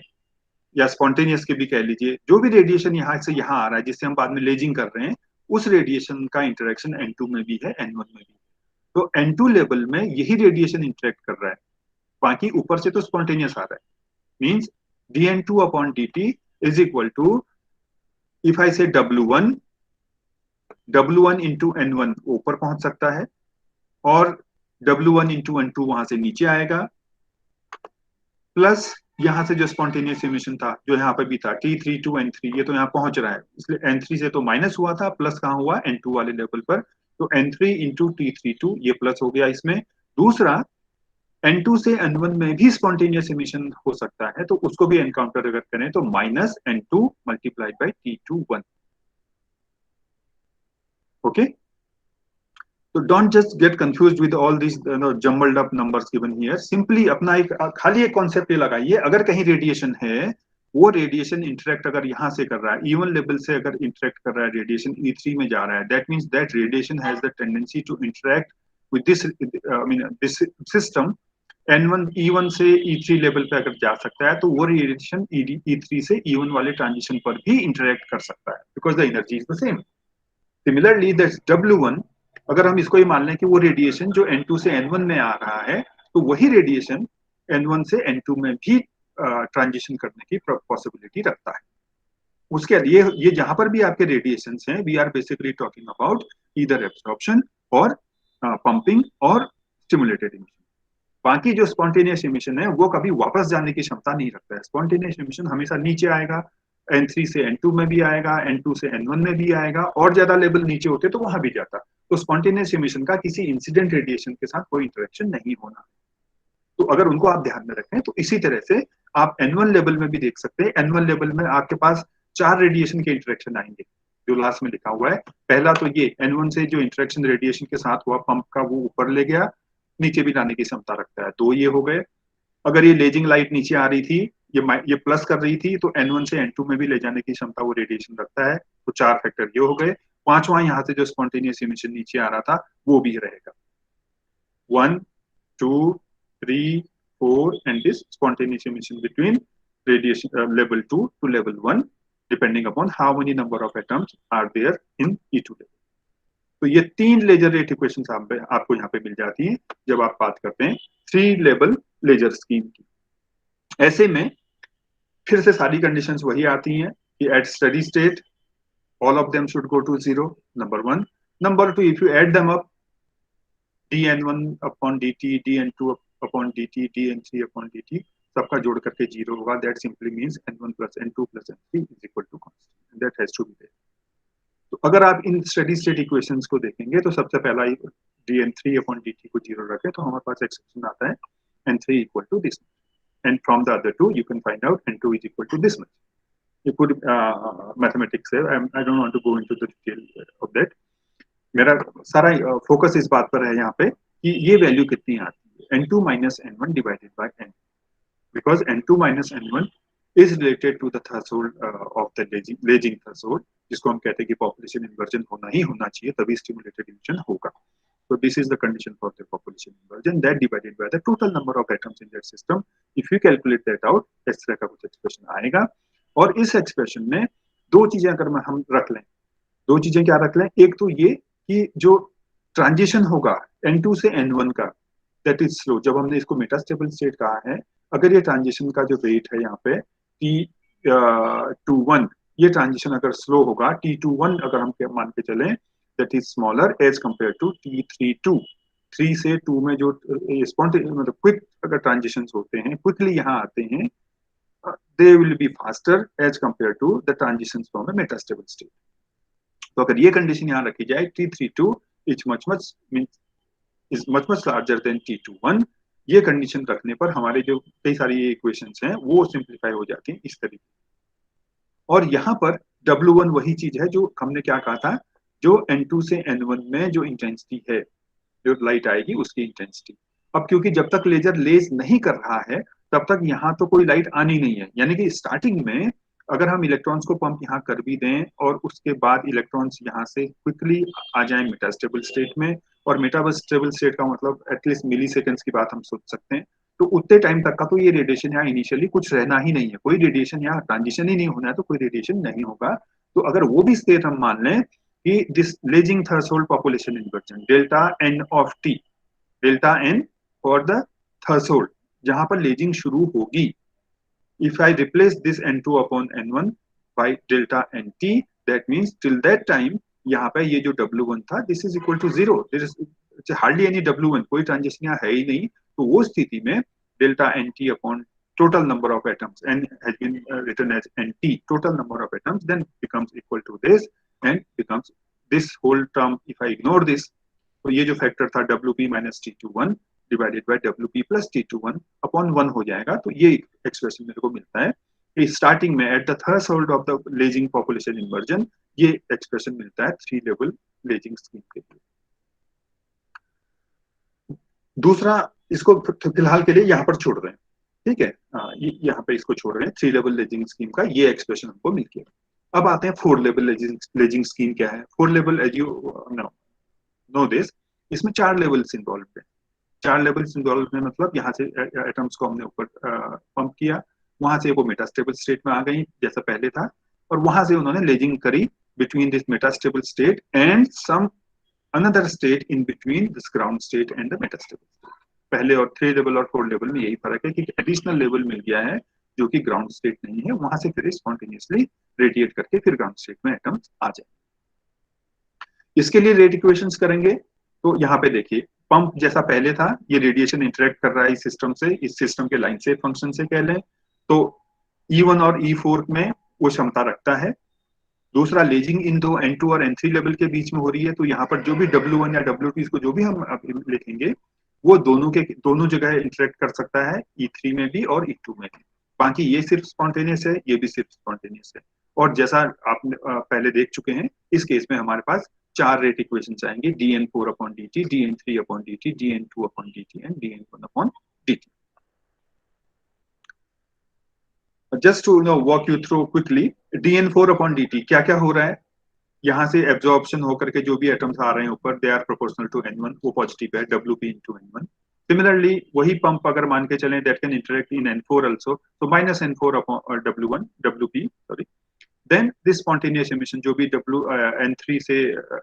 या स्पॉन्टेनियस के भी कह लीजिए, जो भी रेडिएशन यहाँ से यहाँ आ रहा है जिससे हम बाद में लेजिंग कर रहे हैं, उस रेडिएशन का इंटरेक्शन N2 में भी है, N1 में भी। तो N2 लेवल में यही रेडिएशन इंटरेक्ट कर रहा है, बाकी ऊपर से तो स्पॉन्टेनियस आ रहा है। Means dN2 upon dt is equal to, if I say W1 into N1 ऊपर पहुंच सकता है, और W1 इंटू N2 वहां से नीचे आएगा, प्लस यहाँ से जो स्पॉन्टेनियस इमिशन था जो यहाँ पे भी था T3 टू N3, ये तो यहाँ पहुंच रहा है, इसलिए N3 से तो माइनस हुआ था, प्लस कहाँ हुआ, N2 वाले लेवल पर, तो N3 इंटू T32 ये प्लस हो गया इसमें। दूसरा, N2 से N1 में भी स्पॉन्टेनियस इमिशन हो सकता है, तो उसको भी एनकाउंटर अगर करें तो minus N2 multiplied by T21। Okay, तो don't just get confused with all this jumbled up numbers given here. Simply अपना एक खाली एक कॉन्सेप्ट ये लगाइए, अगर कहीं रेडिएशन है, वो रेडिएशन इंटरेक्ट अगर यहाँ से कर रहा है, E1 लेवल से अगर इंटरेक्ट कर रहा है, रेडिएशन E3 में जा रहा है, that means that radiation has the tendency to interact with this, I mean this system. N1 E1 से E3 लेवल पे अगर जा सकता है, तो वो रेडिएशन E3 से E1 वाले ट्रांजिशन पर भी इंटरेक्ट कर सकता है, because the energy is the same. Similarly that's W1, अगर हम इसको ही मान लें कि वो रेडिएशन जो N2 से N1 में आ रहा है, तो वही रेडिएशन N1 से N2 में भी ट्रांजिशन करने की पॉसिबिलिटी रखता है। उसके लिए ये जहां पर भी आपके रेडिएशंस हैं, we are basically talking about either absorption और पंपिंग और स्टिमुलेटेड इमिशन। बाकी जो स्पॉन्टेनियस इमिशन है वो कभी वापस जाने की क्षमता नहीं रखता है। स्पॉन्टेनियस इमिशन हमेशा नीचे आएगा, N3 से N2 में भी आएगा, N2 से N1 में भी आएगा, और ज्यादा लेवल नीचे होते तो वहां भी जाता। तो स्पॉन्टेनियस इमिशन का किसी इंसिडेंट रेडिएशन के साथ कोई इंटरेक्शन नहीं होना। तो अगर उनको आप ध्यान में रखें तो इसी तरह से आप N1 लेवल में भी देख सकते हैं। N1 लेवल में आपके पास 4 रेडिएशन के इंटरेक्शन आएंगे जो लास्ट में लिखा हुआ है। पहला तो ये N1 से जो इंटरेक्शन रेडिएशन के साथ हुआ पंप का, वो ऊपर ले गया, नीचे भी लाने की क्षमता रखता है। 2 ये हो गए। अगर ये लेजिंग लाइट नीचे आ रही थी, ये प्लस कर रही थी, तो N1 से N2 में भी ले जाने की क्षमता वो रेडिएशन रखता है। तो 4 फैक्टर ये हो गए। पांचवा यहाँ से जो स्पॉन्टेनियस इमिशन नीचे आ रहा था वो भी रहेगा। 1, 2, 3, 4 and this spontaneous emission between radiation level 2 to level 1 depending upon how many number of atoms are there in E2 level। तो ये 3 लेजर रेट इक्वेशंस आपको यहाँ पे मिल जाती हैं जब आप बात करते हैं 3 लेवल लेजर स्कीम की। ऐसे में फिर से सारी कंडीशंस वही आती हैं कि at steady state all of them should go to 0, number 1। number 2, if you add them up, dn1 upon dt, dn2 upon dt, dn3 upon dt, सबका जोड़ करके 0 होगा। that simply means n1 plus n2 plus n3 is equal to constant, and that has to be there। तो अगर आप इन steady state equations को देखेंगे तो सबसे पहला dn3 upon dt को 0 रखें तो हमारे पास एक्सप्रेशन आता है n3 equal to this much, and from the other two you can find out n2 is equal to this much। ये पूरी मैथमेटिक्स है। I don't want to go into the detail of that। मेरा सारा focus इस बात पर है यहाँ पे कि ये वैल्यू कितनी आती है, n2 minus n1 divided by n, because n2 minus n1 is related to the threshold of the Leging threshold, जिसको हम कहते हैं कि population inversion होना ही होना चाहिए तभी stimulated emission होगा। So this is the condition for the population inversion, that divided by the total number of atoms in that system। If you calculate that out, इस तरह का कुछ एक्सप्रेशन आएगा। और इस एक्सप्रेशन में दो चीजें अगर हम रख लें, दो चीजें क्या रख लें, एक तो ये कि जो ट्रांजिशन होगा N2 से N1 का, दैट इज स्लो। जब हमने इसको मेटास्टेबल स्टेट कहा है, अगर ये ट्रांजिशन का जो रेट है यहाँ पे T21, ये ट्रांजिशन अगर स्लो होगा, T21 अगर हम मान के चलें that is smaller as compare to T32। 3 से 2 में जो मतलब क्विक अगर ट्रांजिशन होते हैं, क्विकली यहाँ आते हैं, they will be faster as compared to the transitions from a metastable state। तो अगर ये कंडीशन यहाँ रखी जाए, T32 is much much larger than T21, ये कंडीशन रखने पर हमारे जो कई सारी ये इक्वेशंस हैं वो सिंप्लीफाई हो जाती हैं इस तरीके। और यहाँ पर W1 वही चीज है जो हमने क्या कहा था, जो N2 से N1 में जो इंटेंसिटी है, जो लाइट आएगी उसकी इंटेंसिटी। अब क्योंकि जब तक लेजर लेज नहीं कर रहा है तब तक यहाँ तो कोई लाइट आनी नहीं है, यानी कि स्टार्टिंग में अगर हम इलेक्ट्रॉन्स को पंप यहाँ कर भी दें और उसके बाद इलेक्ट्रॉन्स यहाँ से क्विकली आ जाएं मेटास्टेबल स्टेट में, और मेटास्टेबल स्टेट का मतलब एटलीस्ट मिली सेकेंड्स की बात हम सोच सकते हैं, तो उतने टाइम तक का तो ये रेडिएशन यहाँ इनिशियली कुछ रहना ही नहीं है, कोई रेडिएशन यहाँ ट्रांजिशन ही नहीं होना है, तो कोई रेडिएशन नहीं होगा। तो अगर वो भी स्टेट हम मान लें कि this lasing threshold population inversion delta N of T, delta N for the threshold जहां पर लेजिंग शुरू होगी, if I replace this n2 upon n1 by delta nt, that means till that time यहाँ पे ये जो W1 था this is equal to 0, there is hardly any W1, कोई ट्रांजिशन यहाँ है ही नहीं। तो वो स्थिति में delta nt upon total number of atoms, n has been written as nt, total number of atoms, then becomes equal to this and becomes this whole term। if I ignore this, तो ये जो factor था WP minus T21 divided by WP plus T21 upon 1 हो जाएगा। तो ये expression मेरे को मिलता है कि स्टार्टिंग में at the threshold of the lazing population inversion ये एक्सप्रेशन मिलता है 3 लेवल लेजिंग स्कीम के लिए। दूसरा, इसको फिलहाल के लिए यहाँ पर छोड़ रहे हैं, ठीक है, यहाँ पे इसको छोड़ रहे हैं। 3 लेवल लेजिंग स्कीम का ये एक्सप्रेशन हमको मिल गया। अब आते हैं 4 लेवल लेजिंग स्कीम क्या है। 4 level as you know this, इसमें 4 लेवल्स इन्वॉल्व है। 4 लेवल्स इन्वॉल्व में मतलब यहाँ से एटम्स को हमने ऊपर पंप किया, वहां से वो मेटास्टेबल स्टेट में आ गई जैसा पहले था, और वहां से उन्होंने लेजिंग करी between this metastable state and some another state in between this ground state and the metastable state. पहले और 3 लेवल और 4 लेवल में यही फर्क है कि एडिशनल लेवल मिल गया है जो कि ग्राउंड स्टेट नहीं है, वहां से फिर स्पॉन्टेनियसली रेडिएट करके फिर ग्राउंड स्टेट में एटम्स आ जाए। इसके लिए रेट इक्वेशंस करेंगे तो यहाँ पे देखिए पंप जैसा पहले था, ये रेडिएशन इंटरेक्ट कर रहा है इस सिस्टम से, इस सिस्टम के लाइन से फंक्शन से कह लें तो E1 और E4 में वो क्षमता रखता है। दूसरा लेजिंग इन दो N2 और N3 लेवल के बीच में हो रही है, तो यहाँ पर जो भी W1 या W2 इसको जो भी हम लिखेंगे वो दोनों जगह इंटरेक्ट कर सकता है, E3 में भी और E2 में भी। बाकी ये सिर्फ स्पॉन्टेनियस है, ये भी सिर्फ स्पॉन्टेनियस है। और जैसा आपने पहले देख चुके हैं, इस केस में हमारे पास 4 रेट इक्वेशन आएंगे, dn4 upon dt, dn3 upon dt, dn2 upon dt and dn1 upon dt। Just to know walk you through quickly, dn4 upon dt क्या क्या हो रहा है, यहाँ से एब्जॉर्प्शन होकर के जो भी एटम्स आ रहे हैं ऊपर, they are proportional to n1, वो पॉजिटिव है, Wp into n1। सिमिलरली वही पंप अगर मान के चलें that can interact in n4 also, तो minus n4 upon w1 wp sorry, then this spontaneous emission जो भी n3 से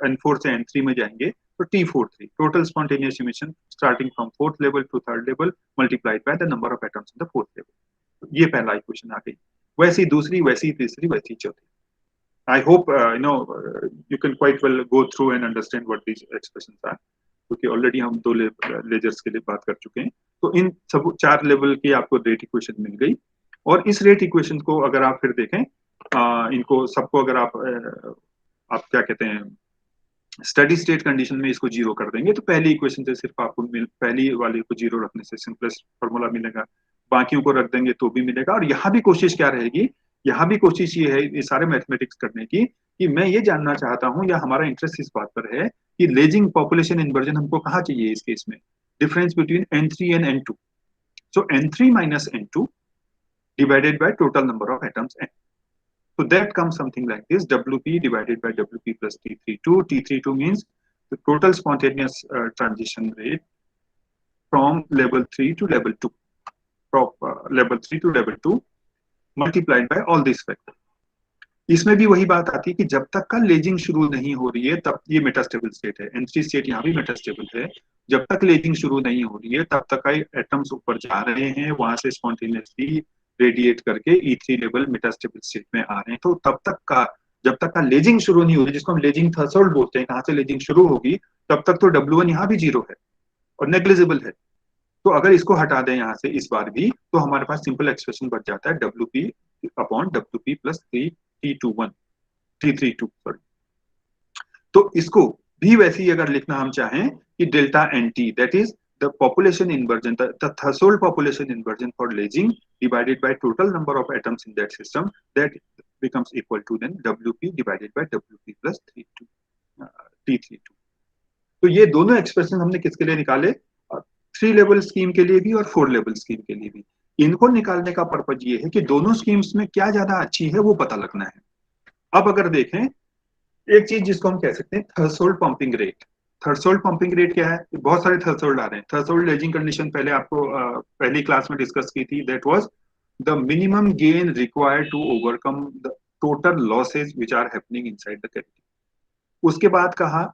n4 से n3 में जाएंगे तो T43 total spontaneous emission starting from fourth level to third level multiplied by the number of atoms in the fourth level. ये पहला equation आ गई, वैसी दूसरी, वैसी तीसरी, वैसी चौथी। I hope you can quite well go through and understand what these expressions are, क्योंकि ऑलरेडी हम दो लेजर्स के लिए बात कर चुके हैं। तो इन सब 4 लेवल की आपको रेट इक्वेशन मिल गई, और इस रेट इक्वेशन को अगर आप फिर देखें, इनको सबको अगर आप क्या कहते हैं स्टडी स्टेट कंडीशन में इसको जीरो कर देंगे तो पहली इक्वेशन से सिर्फ आपको पहली वाली को जीरो रखने से सिंपलेस्ट फॉर्मूला मिलेगा, बाकियों को रख देंगे तो भी मिलेगा। और यहाँ भी कोशिश क्या रहेगी, यहाँ भी कोशिश ये है ये सारे मैथमेटिक्स करने की कि मैं ये जानना चाहता हूँ, या हमारा इंटरेस्ट इस बात पर है कि लेजिंग पॉपुलेशन इन्वर्जन हमको कहाँ चाहिए इस केस में, difference between N3 and N2। So N3 minus N2 divided by total number of atoms N. So that comes something like this, Wp divided by Wp plus T32. T32 means the total spontaneous transition rate from level 3 to level 2, from level 3 to level 2 multiplied by all these factors. इसमें भी वही बात आती है कि जब तक का लेजिंग शुरू नहीं हो रही है तब ये मेटास्टेबल स्टेट है, N3 स्टेट यहाँ भी मेटास्टेबल है, जब तक लेजिंग शुरू नहीं हो रही है तब तक का एटम्स ऊपर जा रहे हैं, वहां से स्पॉन्टेनियसली रेडिएट करके E3 लेवल मेटास्टेबल स्टेट में आ रहे हैं। तो तब तक का जब तक का लेजिंग शुरू नहीं होगी, जिसको हम लेजिंग थ्रेशोल्ड बोलते हैं, कहाँ से लेजिंग शुरू होगी तब तक तो W1 यहाँ भी जीरो है और नेग्लिजिबल है। तो अगर इसको हटा दें यहाँ से इस बार भी, तो हमारे पास सिंपल एक्सप्रेशन बच जाता है Wp upon Wp plus T32 sorry. तो इसको भी वैसे ही अगर लिखना हम चाहें कि delta NT that is the population inversion, the threshold population inversion for laging divided by total number of atoms in that system, that becomes equal to then Wp divided by Wp plus T32। तो ये दोनों expression हमने किसके लिए निकाले, 3 level scheme के लिए भी और 4 लेवल स्कीम के लिए भी। इनको निकालने का पर्पज ये है कि दोनों स्कीम्स में क्या ज्यादा अच्छी है वो पता लगना है। अब अगर देखें एक चीज जिसको हम कह सकते हैं threshold pumping rate. Threshold pumping rate क्या है, बहुत सारे थ्रेशोल्ड आ रहे हैं। थ्रेशोल्ड लेजिंग कंडीशन पहले आपको पहली क्लास में डिस्कस की थी, that was the minimum gain required to overcome the total losses which are happening inside the cavity. उसके बाद कहा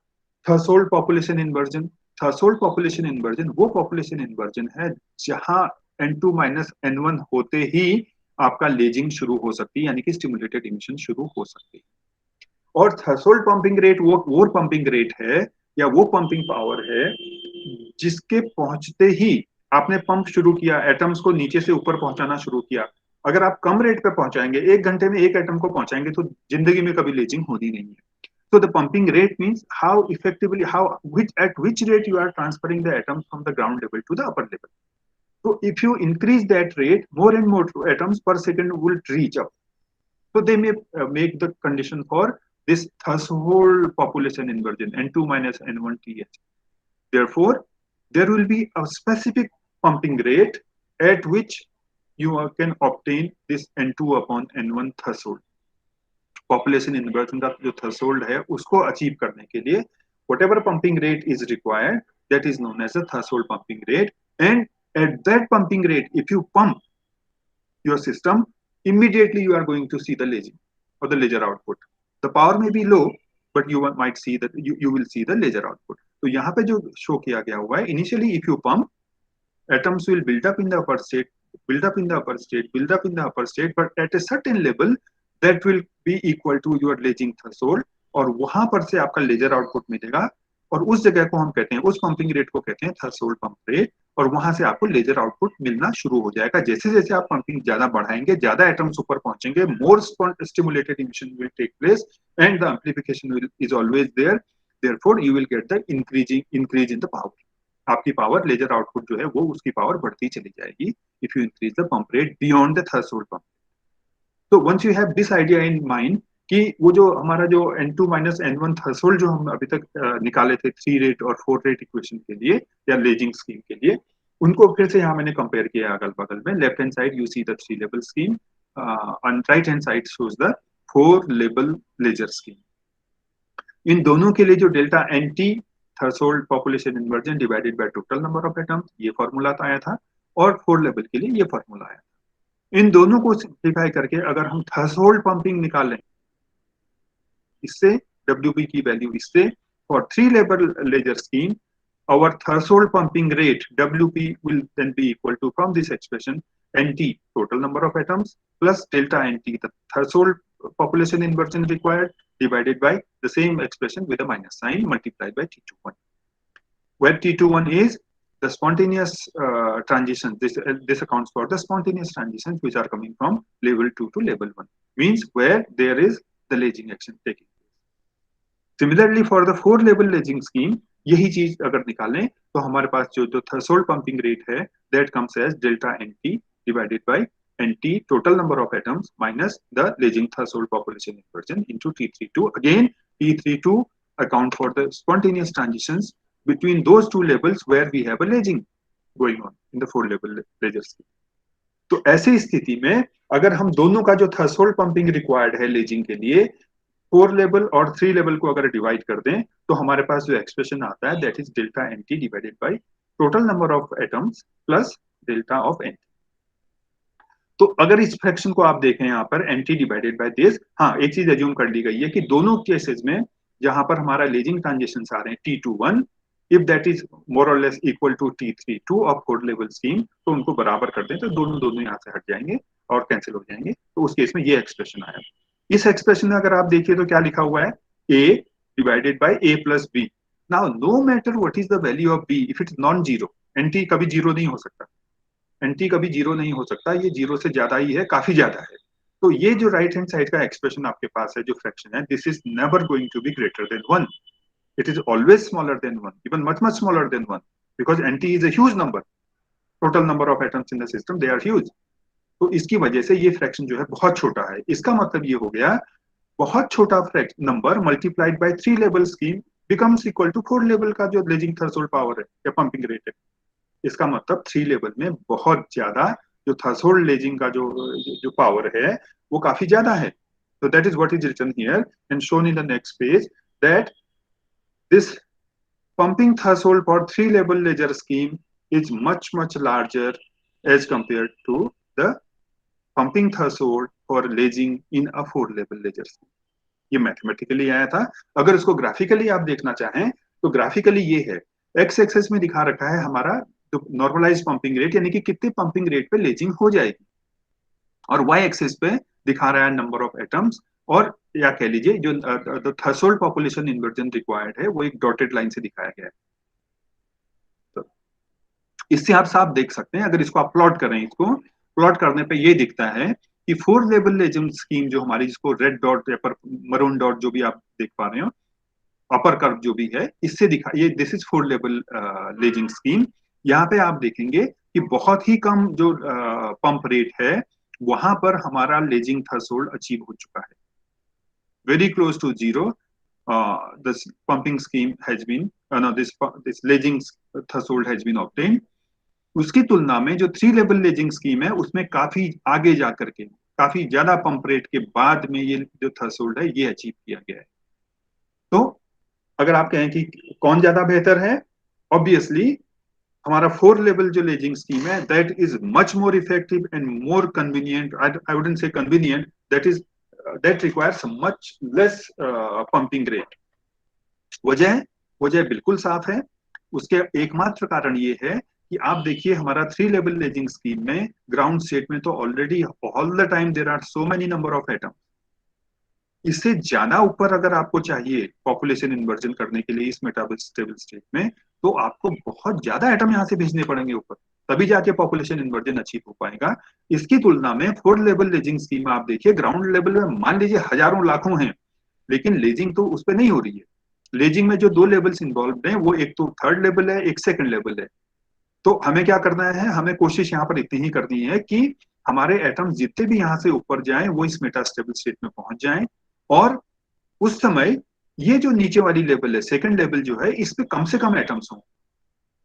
threshold population inversion. Threshold population inversion वो पॉपुलेशन इन्वर्जन है जहां N2 माइनस N1 होते ही आपका लेजिंग शुरू हो सकती है, यानी कि स्टिमुलेटेड इमिशन शुरू हो सकती है। और थ्रेशोल्ड पंपिंग रेट वो पंपिंग रेट है या वो पंपिंग पावर है जिसके पहुंचते ही आपने पंप शुरू किया, एटम्स को नीचे से ऊपर पहुंचाना शुरू किया। अगर आप कम रेट पे पहुंचाएंगे, 1 घंटे में 1 एटम को पहुंचाएंगे, तो जिंदगी में कभी लेजिंग होनी नहीं है। So the pumping rate means how effectively, at which rate you are transferring the atoms from the ground level to the upper level. So if you increase that rate, more and more atoms per second will reach up. So they may make the condition for this threshold population inversion, N2 minus N1 TH. Therefore, there will be a specific pumping rate at which you can obtain this N2 upon N1 threshold. Population inversion का जो threshold है उसको achieve करने के लिए whatever pumping rate is required, that is known as the threshold pumping rate, and at that pumping rate if you pump your system, immediately you are going to see the laging or the laser output. The power may be low but you might see that you will see the laser output. तो यहाँ पे जो show किया गया हुआ है, initially if you pump, atoms will build up in the upper state, build up in the upper state, build up in the upper state, but at a certain level that will be equal to your laging threshold, और वहां पर से आपका laser output मिलेगा, और उस जगह को हम कहते हैं, उस पंपिंग रेट को कहते हैं थ्रेशोल्ड पंप रेट, और वहां से आपको लेजर आउटपुट मिलना शुरू हो जाएगा। जैसे जैसे आप पंपिंग ज्यादा बढ़ाएंगे, ज्यादा एटम्स ऊपर पहुंचेंगे, more stimulated emission will take place and the amplification is always there, therefore you will get the increase in the power. आपकी पावर, लेजर आउटपुट जो है वो उसकी पावर बढ़ती चली जाएगी if you increase the pump rate beyond the threshold pump. तो once you have this idea in mind कि वो जो हमारा जो N2 माइनस N1 थ्रेशोल्ड जो हम अभी तक निकाले थे 3 रेट और 4 रेट इक्वेशन के लिए या लेजिंग स्कीम के लिए, उनको फिर से यहाँ मैंने कंपेयर किया अगल बगल में। Left hand side you see the 3 level scheme, on right hand side shows the 4 level laser scheme. इन दोनों के लिए जो delta N T, threshold population inversion divided by total number of atoms, ये फॉर्मूला आया था, और 4 लेवल के लिए ये फॉर्मूला आया था। इन दोनों को सिंप्लीफाई करके अगर हम थ्रेशोल्ड पंपिंग निकालें इससे, WP की वैल्यू इससे, for 3 level laser scheme our threshold pumping rate WP will then be equal to, from this expression, NT total number of atoms plus delta NT the threshold population inversion required divided by the same expression with a minus sign multiplied by T21, where T21 is the spontaneous transitions. This accounts for the spontaneous transitions which are coming from level 2 to level 1, means where there is the ledging action taking place. Similarly for the 4 level ledging scheme, यही चीज अगर निकालें तो हमारे पास जो threshold pumping rate है, that comes as delta N T divided by N T total number of atoms minus the lasing threshold population inversion into T32। Again T32 account for the spontaneous transitions between those two levels where we have a ledging going on in the 4 level ledger scheme। तो ऐसी स्थिति में अगर हम दोनों का जो threshold pumping required है लेजिंग के लिए, 4 लेवल और 3 लेवल को अगर डिवाइड कर दें तो हमारे पास जो एक्सप्रेशन आता है that is delta N T divided by total number of atoms plus delta of N T. तो अगर इस फ्रैक्शन को आप देखें यहाँ पर एनटी डिवाइडेड बाय दिस, हाँ एक चीज एज्यूम कर ली गई है कि दोनों केसेस में जहां पर हमारा लेजिंग ट्रांजिशन आ रहे हैं T21, if that is more और less equal to T32 of 4 level scheme, तो उनको बराबर कर दें तो दोनों दोनों यहाँ से हट जाएंगे और कैंसिल हो जाएंगे। तो उस केस में ये एक्सप्रेशन आया। इस एक्सप्रेशन में अगर आप देखिए तो क्या लिखा हुआ है, a divided by a plus B. Now no matter what is the value of b, if it's non zero, N T कभी जीरो नहीं हो सकता, एनटी कभी जीरो नहीं हो सकता, ये जीरो से ज्यादा ही है, काफी ज्यादा है। तो ये जो राइट हैंड साइड का एक्सप्रेशन आपके पास है, जो फ्रैक्शन है, this is never going to be greater than 1, it is always smaller than 1, even much much smaller than 1, because N T is a huge number, total number of atoms in the system they are huge. तो इसकी वजह से ये fraction जो है बहुत छोटा है। इसका मतलब ये हो गया, बहुत छोटा number multiplied by 3 level scheme becomes equal to 4 level का जो लेजिंग थ्रेशोल्ड पावर है या पंपिंग रेट है। इसका मतलब 3 लेवल में बहुत ज्यादा जो थ्रेशोल्ड लेजिंग का जो पावर है वो काफी ज्यादा है। So that is what is written here and shown in the next page, that this pumping threshold for 3 level ledger scheme is much larger as compared to the pumping threshold for ledging in a 4 level ledger scheme। ये mathematically आया था। अगर इसको graphically आप देखना चाहें तो graphically ये है, एक्स एक्सेस में दिखा रखा है हमारा नॉर्मलाइज पंपिंग रेट, यानी कि कितने पंपिंग रेट पे लेजिंग हो जाएगी, और वाई एक्सेस पे दिखा रहा है नंबर ऑफ एटम्स, और या कह लीजिए जो थ्रेशोल्ड पॉपुलेशन इन्वर्जन रिक्वायर्ड है वो एक डॉटेड लाइन से दिखाया गया है। तो इससे आप साफ देख सकते हैं, अगर इसको आप प्लॉट करें, इसको प्लॉट करने पे ये दिखता है कि 4 लेवल लेजिंग स्कीम जो हमारी, जिसको रेड डॉट या मरून डॉट जो भी आप देख पा रहे हो, अपर कर्व जो भी है, इससे दिखा, ये this is 4 level lasing scheme. यहाँ पे आप देखेंगे कि बहुत ही कम जो पंप रेट है वहां पर हमारा लेजिंग थ्रेशोल्ड अचीव हो चुका है, very close to zero. This pumping scheme has been, this lasing threshold has been obtained. उसकी तुलना में जो 3 लेवल लेजिंग स्कीम है उसमें काफी आगे जाकर के, काफी ज्यादा पंप रेट के बाद में ये जो थ्रेशोल्ड है ये अचीव किया गया है। तो अगर आप कहें कि कौन ज्यादा बेहतर है, ऑब्वियसली हमारा 4 लेवल जो लेजिंग स्कीम है, that is much more effective and more convenient. I wouldn't say convenient, that requires much less pumping rate. वजह बिल्कुल साफ है। उसके एकमात्र कारण ये है कि आप देखिए हमारा 3 लेवल लेजिंग स्कीम में ग्राउंड स्टेट में तो already all the time there are so many number of atom, इससे ज्यादा ऊपर अगर आपको चाहिए पॉपुलेशन इन्वर्जन करने के लिए इस मेटाबॉलिक स्टेबल स्टेट में, तो आपको बहुत ज्यादा एटम यहाँ से भेजने पड़ेंगे ऊपर, तभी जाके पॉपुलेशन इन्वर्जन अचीव हो पाएगा। इसकी तुलना में फोर्थ लेवल लेजिंग स्कीम आप देखिए, ग्राउंड लेवल में मान लीजिए हजारों लाखों हैं, लेकिन लेजिंग तो उस पर नहीं हो रही है। लेजिंग में जो दो लेवल्स इन्वॉल्व हैं, वो एक तो थर्ड लेवल है, एक सेकंड लेवल है। तो हमें क्या करना है, हमें कोशिश यहाँ पर इतनी ही करनी है कि हमारे एटम जितने भी यहाँ से ऊपर जाएं वो इस मेटास्टेबल स्टेट में पहुंच जाएं, और उस समय ये जो नीचे वाली लेवल है, सेकंड लेवल जो है, इस पे कम से कम एटम्स हों।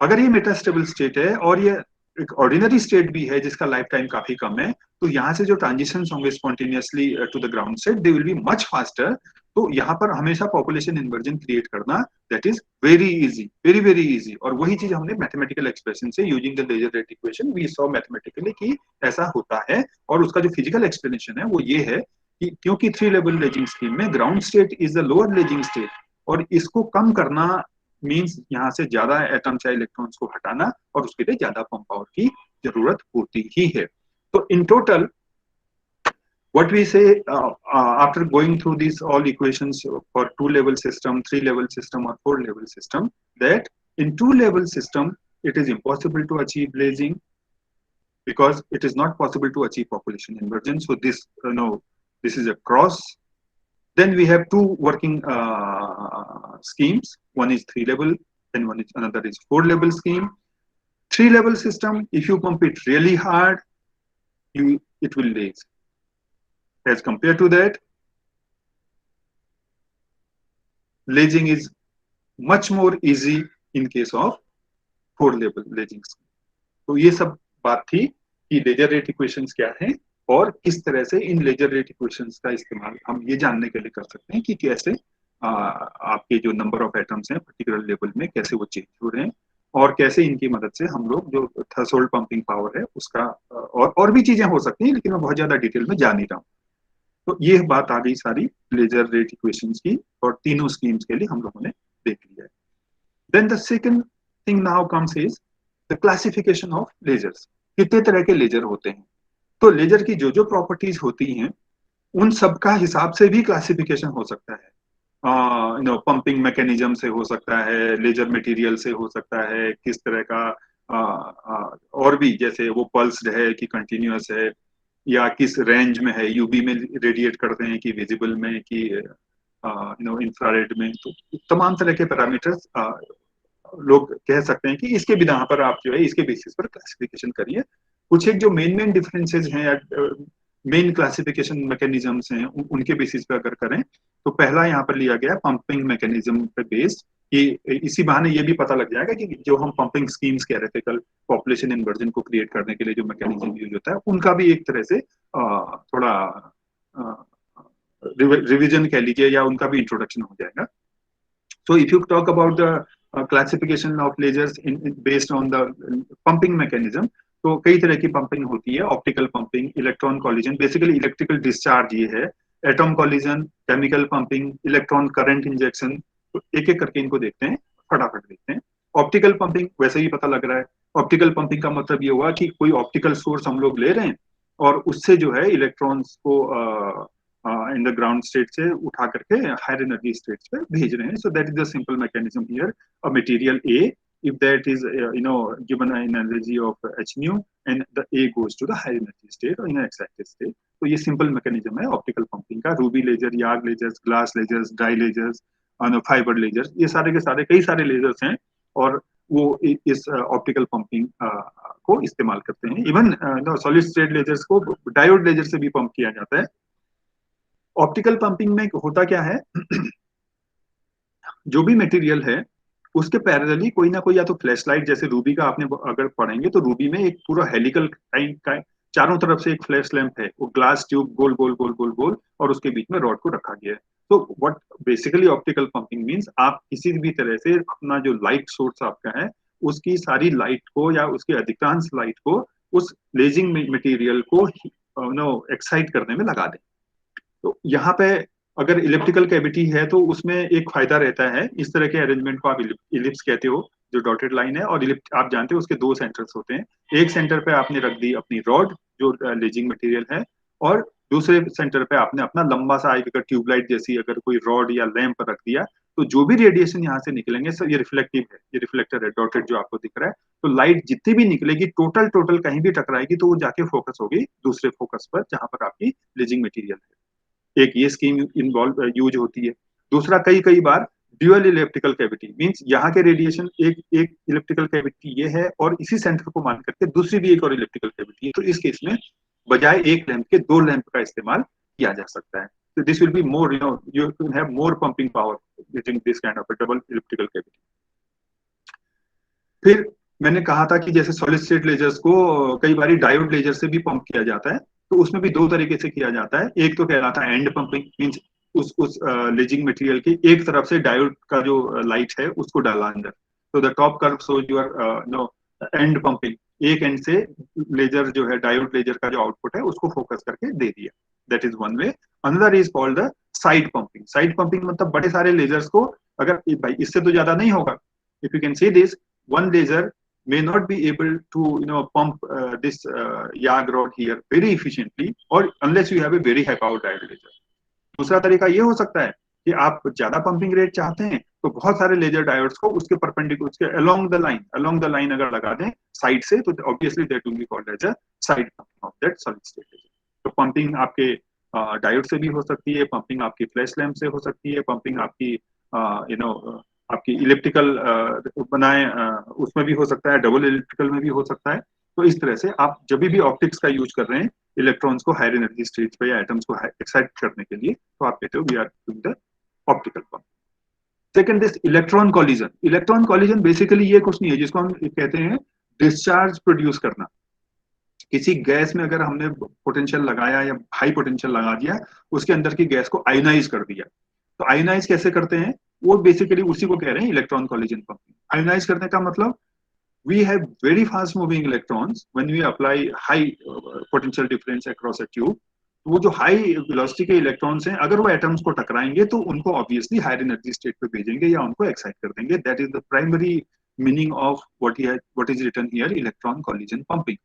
अगर ये मेटास्टेबल स्टेट है और ये एक ऑर्डिनरी स्टेट भी है जिसका लाइफ टाइम काफी कम है, तो यहाँ से जो ट्रांजिशन होंगे spontaneously to the ground state, they will be much faster. तो यहाँ पर हमेशा पॉपुलेशन इन्वर्जन क्रिएट करना, that is very easy, very very easy. और वही चीज हमने मैथमेटिकल एक्सप्रेशन से using the laser rate equation we saw mathematically कि ऐसा होता है। और उसका जो फिजिकल एक्सप्लेनेशन है वो ये है कि क्योंकि थ्री लेवल लेजिंग स्कीम में ground state is the lower lazing state, और इसको कम करना मीन्स यहाँ से ज्यादा एटम्स या इलेक्ट्रॉन्स को हटाना, और उसके लिए ज्यादा पम्प पावर की जरूरत होती ही है। तो in total what we say after going through these all equations for two level system, three level system, or four level system, that in two level system it is impossible to achieve lasing because it is not possible to achieve population inversion. So this this is a cross. Then we have two working schemes. One is three level, then another is four level scheme. Three level system, if you pump it really hard, it will lase. As compared to that, lasing is much more easy in case of four level lasing scheme. तो ये सब बात थी कि laser rate equations क्या हैं और किस तरह से इन लेजर रेट इक्वेशंस का इस्तेमाल हम ये जानने के लिए कर सकते हैं कि कैसे आपके जो नंबर ऑफ एटम्स हैं पर्टिकुलर लेवल में कैसे वो चेंज हो रहे हैं, और कैसे इनकी मदद से हम लोग जो थ्रेशोल्ड पंपिंग पावर है उसका और भी चीजें हो सकती हैं, लेकिन मैं बहुत ज्यादा डिटेल में जा नहीं रहा हूँ। तो ये बात आ गई सारी लेजर रेट इक्वेशंस की, और तीनों स्कीम्स के लिए हम लोगों ने देख लिया है। Then the second thing now comes is the classification of lasers. कितने तरह के लेजर होते हैं? तो लेजर की जो जो प्रॉपर्टीज होती हैं उन सब का हिसाब से भी क्लासिफिकेशन हो सकता है। पंपिंग मैकेनिज्म से हो सकता है, लेजर मटेरियल से हो सकता है, किस तरह का और भी, जैसे वो पल्स्ड है कि कंटिन्यूअस है, या किस रेंज में है, यूवी में रेडिएट करते हैं कि विजिबल में कि इंफ्रारेड में। तो तमाम तरह के पैरामीटर्स लोग कह सकते हैं कि इसके बिना पर आप जो है इसके बेसिस पर क्लासिफिकेशन करिए। कुछ एक जो मेन डिफरेंसेस हैं या मेन क्लासिफिकेशन मैकेनिज्म्स हैं उनके बेसिस पे अगर करें, तो पहला यहाँ पर लिया गया पंपिंग मैकेनिज्म पे बेस्ड, कि इसी बहाने ये भी पता लग जाएगा कि जो हम पंपिंग स्कीम्स कह रहे थे कल, पॉपुलेशन इन्वर्जन को क्रिएट करने के लिए जो मैकेनिज्म यूज होता है, उनका भी एक तरह से थोड़ा रिविजन कह लीजिए, या उनका भी इंट्रोडक्शन हो जाएगा। So if you talk about the classification of lasers based on the pumping mechanism, तो कई तरह की पंपिंग होती है। Optical pumping, electron collision, basically electrical discharge ये है, atom collision, chemical pumping, electron current injection. तो एक एक करके इनको देखते हैं, फटाफट देखते हैं। ऑप्टिकल पंपिंग वैसे ही पता लग रहा है। ऑप्टिकल पंपिंग का मतलब ये हुआ कि कोई ऑप्टिकल सोर्स हम लोग ले रहे हैं और उससे जो है इलेक्ट्रॉन्स को इन द ग्राउंड स्टेट से उठा करके हायर एनर्जी स्टेट्स पे भेज रहे हैं। So that is the simple mechanism here. A material A, if that is given an energy of h nu, and the a goes to the high energy state or in an excited state. तो ये simple mechanism है optical pumping का। Ruby laser, YAG lasers, glass lasers, dye lasers, fibre lasers, ये सारे के सारे कई सारे लेजर्स हैं, और वो इस ऑप्टिकल पंपिंग को इस्तेमाल करते हैं। इवन सॉलिड स्टेट लेजर्स को डायोड लेजर से भी पंप किया जाता है। ऑप्टिकल पंपिंग में होता क्या है, जो भी मटेरियल है उसके पैरेलली कोई ना कोई, या तो फ्लैश लाइट, जैसे रूबी का आपने अगर पढ़ेंगे तो रूबी में एक पूरा हेलिकल टाइप का चारों तरफ से एक फ्लैश लैंप है, वो ग्लास ट्यूब गोल गोल गोल गोल गोल, और उसके बीच में रॉड को रखा गया है। तो what basically optical pumping means, आप किसी भी तरह से अपना जो लाइट सोर्स आपका है उसकी सारी लाइट को या उसकी अधिकांश लाइट को उस लेजिंग मटेरियल को एक्साइट करने में लगा दें। तो यहाँ पे अगर इलिप्टिकल कैविटी है तो उसमें एक फायदा रहता है, इस तरह के अरेंजमेंट को आप इलिप्स कहते हो, जो डॉटेड लाइन है, और आप जानते हो उसके दो सेंटर्स होते हैं। एक सेंटर पे आपने रख दी अपनी रॉड जो लेजिंग मटेरियल है, और दूसरे सेंटर पे आपने अपना लंबा सा एक अगर ट्यूबलाइट जैसी अगर कोई रॉड या लैंप रख दिया, तो जो भी रेडिएशन यहाँ से निकलेंगे सर, ये रिफ्लेक्टिव है, ये रिफ्लेक्टर है डॉटेड जो आपको दिख रहा है। तो लाइट जितनी भी निकलेगी टोटल टोटल कहीं भी टकराएगी तो वो जाके फोकस होगी दूसरे फोकस पर जहां पर आपकी लेजिंग मटेरियल है। एक ये स्कीम इन्वॉल्व यूज होती है। दूसरा, कई कई बार ड्यूअल इलेक्ट्रिकल कैविटी मींस यहाँ के रेडिएशन एक एक इलेक्ट्रिकल कैविटी ये है और इसी सेंटर को मान करके दूसरी भी एक और इलेक्ट्रिकल कैविटी है, तो इस केस में बजाय एक लैंप के दो लैंप का इस्तेमाल किया जा सकता है। So this will be more, you can have more pumping power using this kind of a double elliptical cavity. फिर मैंने कहा था कि जैसे सॉलिड स्टेट लेजर्स को कई बार डायोड लेजर से भी पंप किया जाता है, तो उसमें भी दो तरीके से किया जाता है। एक तो कहलाता है एंड पंपिंग, मींस उस लेजिंग मटेरियल की एक तरफ से डायोड का जो लाइट है उसको डाला अंदर, तो the top curve shows your know end pumping, एक एंड से लेजर जो है डायोड लेजर का जो आउटपुट है उसको फोकस करके दे दिया, that is one way. Another is called the side pumping. Side pumping मतलब बड़े सारे लेजर्स को, अगर भाई इससे तो ज्यादा नहीं होगा, if you can see this, one laser may not be able to pump this YAG rod here very efficiently or unless you have a very high power diode laser. दूसरा तरीका ये हो सकता है कि आप ज्यादा पंपिंग रेट चाहते हैं तो बहुत सारे लेजर डायोड्स को उसके परपेंडिकुलर उसके अलोंग द लाइन अगर लगा दें साइड से, तो obviously that will be called as a side pumping of that solid state laser. तो पंपिंग आपके डायोड से भी हो सकती है, पंपिंग आपकी फ्लैश लैंप से हो सकती है, पंपिंग आपकी यू नो आपकी इलेक्ट्रिकल बनाए उसमें भी हो सकता है, डबल इलेक्ट्रिकल में भी हो सकता है। तो इस तरह से आप जब भी ऑप्टिक्स का यूज कर रहे हैं इलेक्ट्रॉन्स को हायर एनर्जी स्टेज पे या एटम्स को एक्साइट करने के लिए, तो आप कहते हो we are doing the optical pump. Second this electron collision. Electron collision basically ये कुछ नहीं है, जिसको हम कहते हैं डिस्चार्ज प्रोड्यूस करना। किसी गैस में अगर हमने पोटेंशियल लगाया या हाई पोटेंशियल लगा दिया, उसके अंदर की गैस को आयोनाइज कर दिया। तो आयोनाइज कैसे करते हैं, वो बेसिकली उसी को कह रहे हैं इलेक्ट्रॉन कॉलिजन पंपिंग। आयोनाइज करने का मतलब we have very fast moving electrons when we apply high potential difference across a tube। तो वो जो हाई वेलोसिटी के इलेक्ट्रॉन्स हैं अगर वो एटम्स को टकराएंगे तो उनको ऑब्वियसली हायर एनर्जी स्टेट पे भेजेंगे या उनको एक्साइट कर देंगे। That is the primary meaning of what is written here electron collision pumping.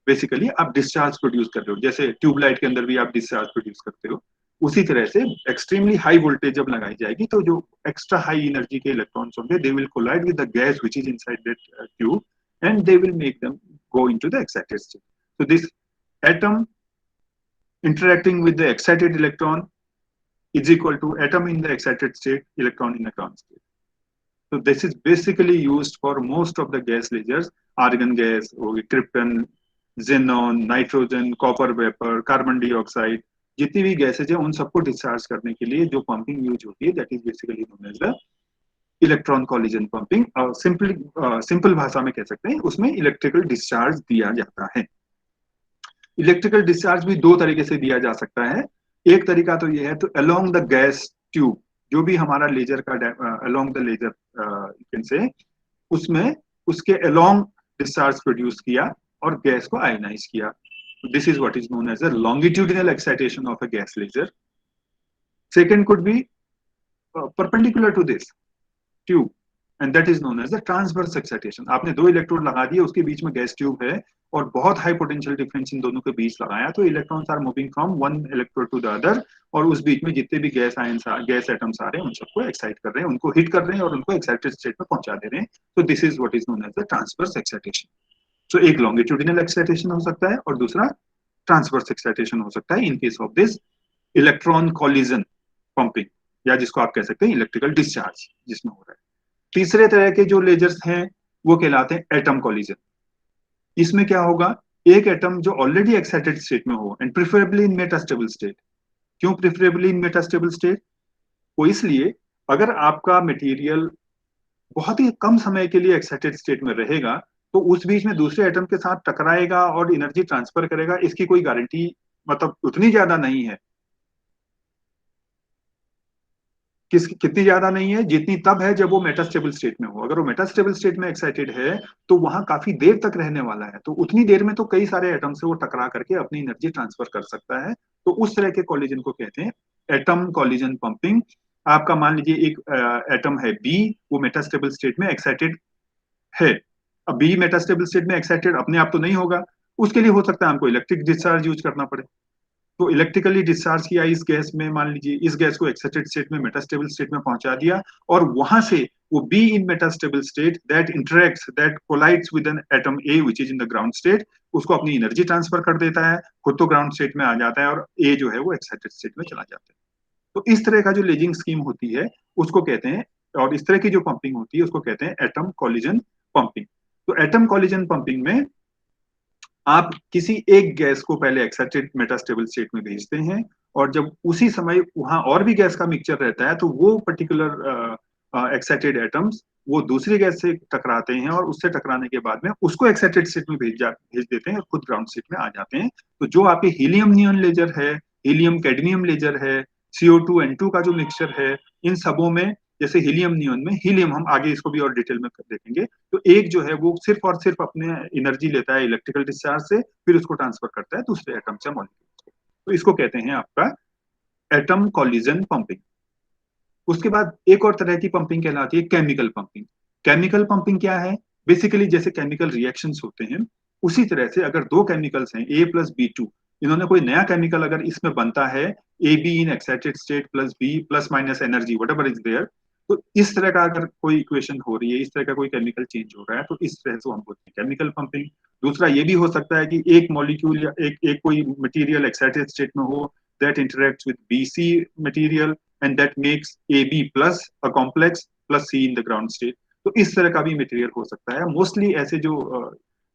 Basically आप डिस्चार्ज प्रोड्यूस कर रहे हो, जैसे ट्यूबलाइट के अंदर भी आप डिस्चार्ज प्रोड्यूस करते हो, उसी तरह से एक्सट्रीमली हाई वोल्टेज जब लगाई जाएगी तो जो एक्स्ट्रा हाई एनर्जी के इलेक्ट्रॉन्स होंगे they will collide with the gas which is inside that tube and they will make them go into the excited state. So this atom interacting with the excited electron is equal to atom in the excited state, electron in the ground state. So this is basically used for most of the gas lasers, argon gas, krypton, xenon, nitrogen, copper vapour, carbon dioxide, जितनी भी gases है उन सबको discharge करने के लिए जो pumping use होती है that is basically known as the electron collision pumping. Simple भाषा में कह सकते हैं उसमें इलेक्ट्रिकल डिस्चार्ज दिया जाता है। इलेक्ट्रिकल डिस्चार्ज भी दो तरीके से दिया जा सकता है। एक तरीका तो ये है तो अलोंग द गैस ट्यूब, जो भी हमारा लेजर का along the laser can say उसमें उसके अलोंग डिस्चार्ज प्रोड्यूस किया और गैस को आयनाइज किया। This is what is known as a longitudinal excitation of a gas laser. Second could be perpendicular to this tube and that is known as the transverse excitation. आपने दो electrode लगा दिए, उसके बीच में gas tube है और बहुत high potential difference in दोनों के बीच लगाया, तो electrons are moving from one electrode to the other और उस बीच में जितने भी गैस आयंस गैस एटम्स आ रहे हैं उन सबको एक्साइट कर रहे हैं, उनको हिट कर रहे हैं और उनको एक्साइटेड स्टेट में पहुंचा दे रहे हैं। तो this is what is known as the transverse excitation. So एक लॉन्गिट्यूडिनल एक्साइटेशन हो सकता है और दूसरा ट्रांसवर्स एक्साइटेशन हो सकता है in case of this electron collision pumping, या जिसको आप कह सकते हैं इलेक्ट्रिकल डिस्चार्ज जिसमें हो रहा है। तीसरे तरह के जो लेजर्स हैं वो कहलाते हैं एटम कॉलिजन। इसमें क्या होगा, एक एटम जो ऑलरेडी एक्साइटेड स्टेट में हो and preferably in metastable state. क्यों प्रिफरेबली इन मेटास्टेबल स्टेट? वो इसलिए अगर आपका मटेरियल बहुत ही कम समय के लिए एक्साइटेड स्टेट में रहेगा तो उस बीच में दूसरे एटम के साथ टकराएगा और एनर्जी ट्रांसफर करेगा, इसकी कोई गारंटी मतलब उतनी ज्यादा नहीं है। कितनी ज्यादा नहीं है, जितनी तब है जब वो मेटास्टेबल स्टेट में हो। अगर वो मेटास्टेबल स्टेट में एक्साइटेड है तो वहां काफी देर तक रहने वाला है, तो उतनी देर में तो कई सारे एटम से वो टकरा करके अपनी एनर्जी ट्रांसफर कर सकता है। तो उस तरह के कॉलिजन को कहते हैं एटम कॉलिजन पंपिंग। आपका मान लीजिए एक एटम है बी, वो मेटास्टेबल स्टेट में एक्साइटेड है। अब बी मेटास्टेबल स्टेट में एक्साइटेड अपने आप तो नहीं होगा, उसके लिए हो सकता है हमको इलेक्ट्रिक डिस्चार्ज यूज करना पड़े। तो इलेक्ट्रिकली डिस्चार्ज किया इस गैस में, मान लीजिए इस गैस को एक्साइटेड स्टेट में, मेटास्टेबल स्टेट में पहुंचा दिया, और वहां से वो B in metastable state that interacts that collides with an atom A which is in the ground state, उसको अपनी एनर्जी ट्रांसफर कर देता है, खुद तो ग्राउंड स्टेट में आ जाता है, और ए जो है वो एक्साइटेड स्टेट में चला जाता है। तो इस तरह का जो लेजिंग स्कीम होती है उसको कहते हैं, और इस तरह की जो पंपिंग होती है उसको कहते हैं एटम कॉलिजन पंपिंग। तो एटम कॉलिजन पंपिंग में आप किसी एक गैस को पहले एक्साइटेड मेटास्टेबल स्टेट में भेजते हैं, और जब उसी समय वहां और भी गैस का मिक्सचर रहता है तो वो पर्टिकुलर एक्साइटेड एटम्स वो दूसरी गैस से टकराते हैं, और उससे टकराने के बाद में उसको एक्साइटेड स्टेट में भेज देते हैं और खुद ग्राउंड स्टेट में आ जाते हैं। तो जो आपके हीलियम नियॉन लेजर है, हीलियम कैडमियम लेजर है, CO2 N2 का जो मिक्सचर है, इन सबों में जैसे हीलियम नियॉन में, हीलियम हम आगे इसको भी और डिटेल में देखेंगे, तो एक जो है वो सिर्फ और सिर्फ अपने एनर्जी लेता है इलेक्ट्रिकल डिस्चार्ज से, फिर उसको ट्रांसफर करता है दूसरे एटम से मॉलिक्यूल। तो इसको कहते हैं आपका एटम कॉलिजन पंपिंग। उसके बाद एक और तरह की पंपिंग कहलाती है केमिकल पंपिंग। केमिकल पंपिंग क्या है? बेसिकली जैसे केमिकल रिएक्शंस होते हैं उसी तरह से अगर दो केमिकल्स हैं A+B2, इन्होंने कोई नया केमिकल अगर इसमें बनता है, A B in excited state plus B plus minus energy whatever is there, तो इस तरह का अगर कोई इक्वेशन हो रही है, इस तरह का कोई केमिकल चेंज हो रहा है, तो इस तरह से हम बोलते हैं केमिकल पंपिंग। दूसरा ये भी हो सकता है कि एक मॉलिक्यूल या एक कोई मटेरियल एक्साइटेड स्टेट में हो, that interacts with BC material and that makes AB plus a complex plus C in the ground state. तो इस तरह का भी मटेरियल हो सकता है। मोस्टली ऐसे जो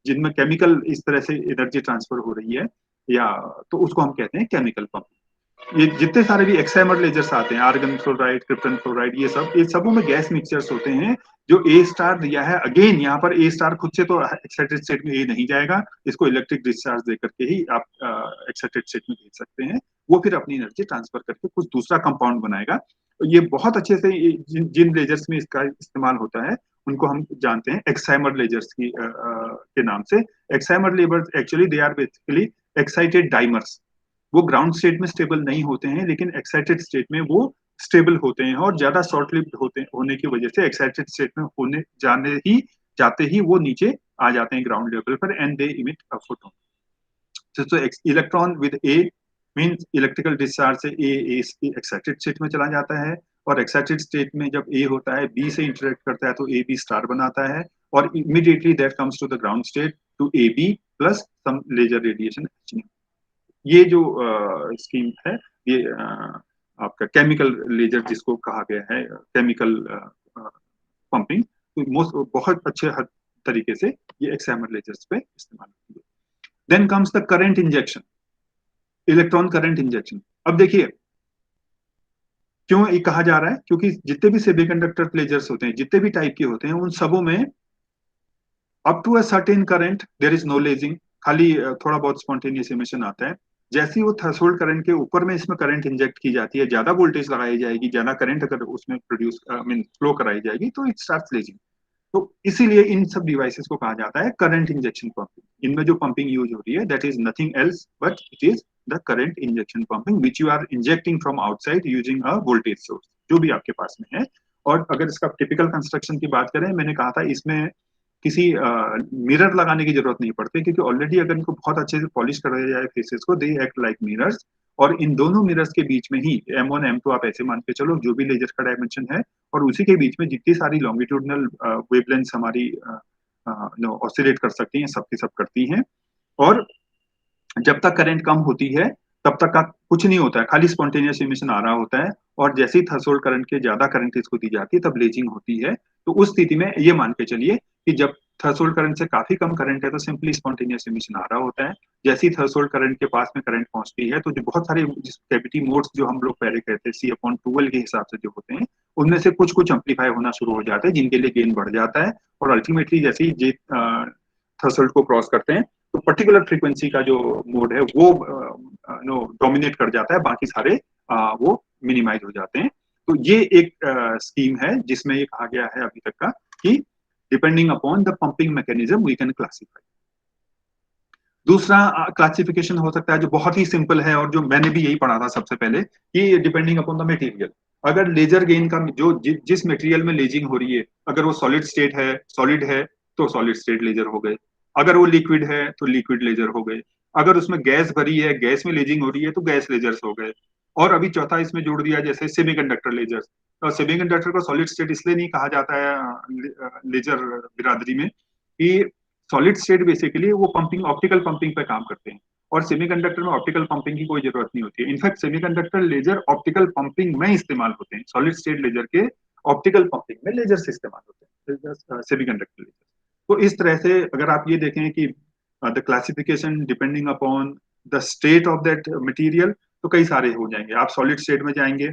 जिनमें केमिकल इस तरह से एनर्जी ट्रांसफर हो रही है, या तो उसको हम कहते हैं केमिकल पंप। ये जितने सारे भी एक्साइमर लेजर्स आते हैं, आर्गन फ्लोराइड, क्रिप्टन फ्लोराइड, ये सबों में गैस मिक्सचर्स होते हैं। जो ए स्टार दिया है, अगेन यहाँ पर ए स्टार खुद से तो एक्साइटेड स्टेट में ए नहीं जाएगा, इसको इलेक्ट्रिक डिस्चार्ज दे करके ही आप एक्साइटेड स्टेट में भेज सकते हैं। वो फिर अपनी एनर्जी ट्रांसफर करके कुछ दूसरा कंपाउंड बनाएगा। तो ये बहुत अच्छे से जिन लेजर्स में इसका इस्तेमाल होता है उनको हम जानते हैं एक्साइमर लेजर्स के नाम से। Excimer lasers actually they are basically excited dimers. वो ग्राउंड स्टेट में स्टेबल नहीं होते हैं, लेकिन एक्साइटेड स्टेट में वो स्टेबल होते हैं, और ज्यादा शॉर्ट लिव्ड होने की वजह से एक्साइटेड स्टेट में जाते ही वो नीचे आ जाते हैं ग्राउंड लेवल पर, and they emit a photon. तो electron with a means electrical discharge से ए एक्साइटेड स्टेट में चला जाता है, और एक्साइटेड स्टेट में जब ए होता है बी से इंटरेक्ट करता है तो ए बी स्टार बनाता है, और immediately that comes to the ground state to A B plus some laser radiation. ये जो स्कीम है, ये आपका केमिकल लेजर जिसको कहा गया है केमिकल पंपिंग, तो बहुत अच्छे तरीके से ये एक्साइमर लेजर्स पे इस्तेमाल होती है। Then comes the current injection, electron current injection. अब देखिए क्यों ये कहा जा रहा है, क्योंकि जितने भी सेमीकंडक्टर लेजर्स होते हैं, जितने भी टाइप के होते हैं, उन सबों में up to a certain current there is no lasing, खाली थोड़ा बहुत स्पॉन्टेनियस इमिशन आता है। जैसे ही वो थ्रेशोल्ड करंट के ऊपर में इसमें करंट इंजेक्ट की जाती है, ज्यादा वोल्टेज लगाई जाएगी, ज्यादा करंट अगर उसमें प्रोड्यूस मीन फ्लो कराई जाएगी, तो इट स्टार्ट्स लेजिंग। तो इसीलिए इन सब डिवाइसेस को कहा जाता है करंट इंजेक्शन पंपिंग। इनमें जो पंपिंग यूज हो रही है that is nothing else but it is the current injection pumping which you are injecting from outside using a voltage source, जो भी आपके पास में है। और अगर इसका टिपिकल कंस्ट्रक्शन की बात करें, मैंने कहा था इसमें किसी मिरर लगाने की जरूरत नहीं पड़ती, क्योंकि ऑलरेडी अगर इनको बहुत अच्छे से पॉलिश कर दिया जाए फेसेस को, दे एक्ट लाइक मिरर्स। और इन दोनों मिरर्स के बीच में ही M1 M2 आप ऐसे मान के चलो जो भी लेजर का डायमेंशन है, और उसी के बीच में जितनी सारी लॉन्गिट्यूडनल वेवलेंथ्स हमारी ऑसिलेट कर सकती हैं, सबकी सब करती हैं। और जब तक करंट कम होती है तब तक का कुछ नहीं होता है, खाली स्पॉन्टेनियस इमिशन आ रहा होता है। और जैसे ही थ्रेशोल्ड करंट के ज्यादा करंट इसको दी जाती है तब लेजिंग होती है। तो उस स्थिति में ये मान के चलिए कि जब थ्रेशोल्ड करंट से काफी कम करंट है तो सिंपली स्पॉन्टेनियस इमिशन आ रहा होता है। जैसे ही थ्रेशोल्ड करंट के पास में करंट पहुंचती है तो जो बहुत सारे कैविटी मोड्स जो हम लोग पहले कहते हैं C/12 के हिसाब से जो होते हैं, उनमें से कुछ कुछ एम्पलीफाई होना शुरू हो जाते हैं, जिनके लिए गेन बढ़ जाता है। और अल्टीमेटली जैसे ही थ्रेशोल्ड को क्रॉस करते हैं तो पर्टिकुलर फ्रीक्वेंसी का जो मोड है वो डोमिनेट कर जाता है, बाकी सारे वो मिनिमाइज हो जाते हैं। तो ये एक स्कीम है जिसमें ये कहा गया है अभी तक का कि depending upon the pumping mechanism we can classify. दूसरा क्लासिफिकेशन हो सकता है जो बहुत ही सिंपल है, और जो मैंने भी यही पढ़ा था सबसे पहले, कि डिपेंडिंग अपॉन द मटेरियल। अगर लेजर गेन का जो जिस मटेरियल में लेजिंग हो रही है, अगर वो सॉलिड स्टेट है, सॉलिड है, तो सॉलिड स्टेट लेजर हो गए। अगर वो लिक्विड है तो लिक्विड लेजर हो गए। अगर उसमें गैस भरी है, गैस में लेजिंग हो रही है, तो गैस लेजर्स हो गए। और अभी चौथा इसमें जोड़ दिया जैसे सेमीकंडक्टर लेजर्स। और सेमीकंडक्टर को सॉलिड स्टेट इसलिए नहीं कहा जाता है लेजर बिरादरी में कि सॉलिड स्टेट बेसिकली वो पंपिंग, ऑप्टिकल पंपिंग पे काम करते हैं, और सेमीकंडक्टर में ऑप्टिकल पंपिंग की कोई जरूरत नहीं होती है। In fact semiconductor laser optical pumping में इस्तेमाल होते हैं, सॉलिड स्टेट लेजर के ऑप्टिकल पंपिंग में लेजर्स इस्तेमाल होते हैं, सेमीकंडक्टर लेजर। तो इस तरह से अगर आप ये देखें कि the classification depending upon the state of that material, तो कई सारे हो जाएंगे। आप सॉलिड स्टेट में जाएंगे,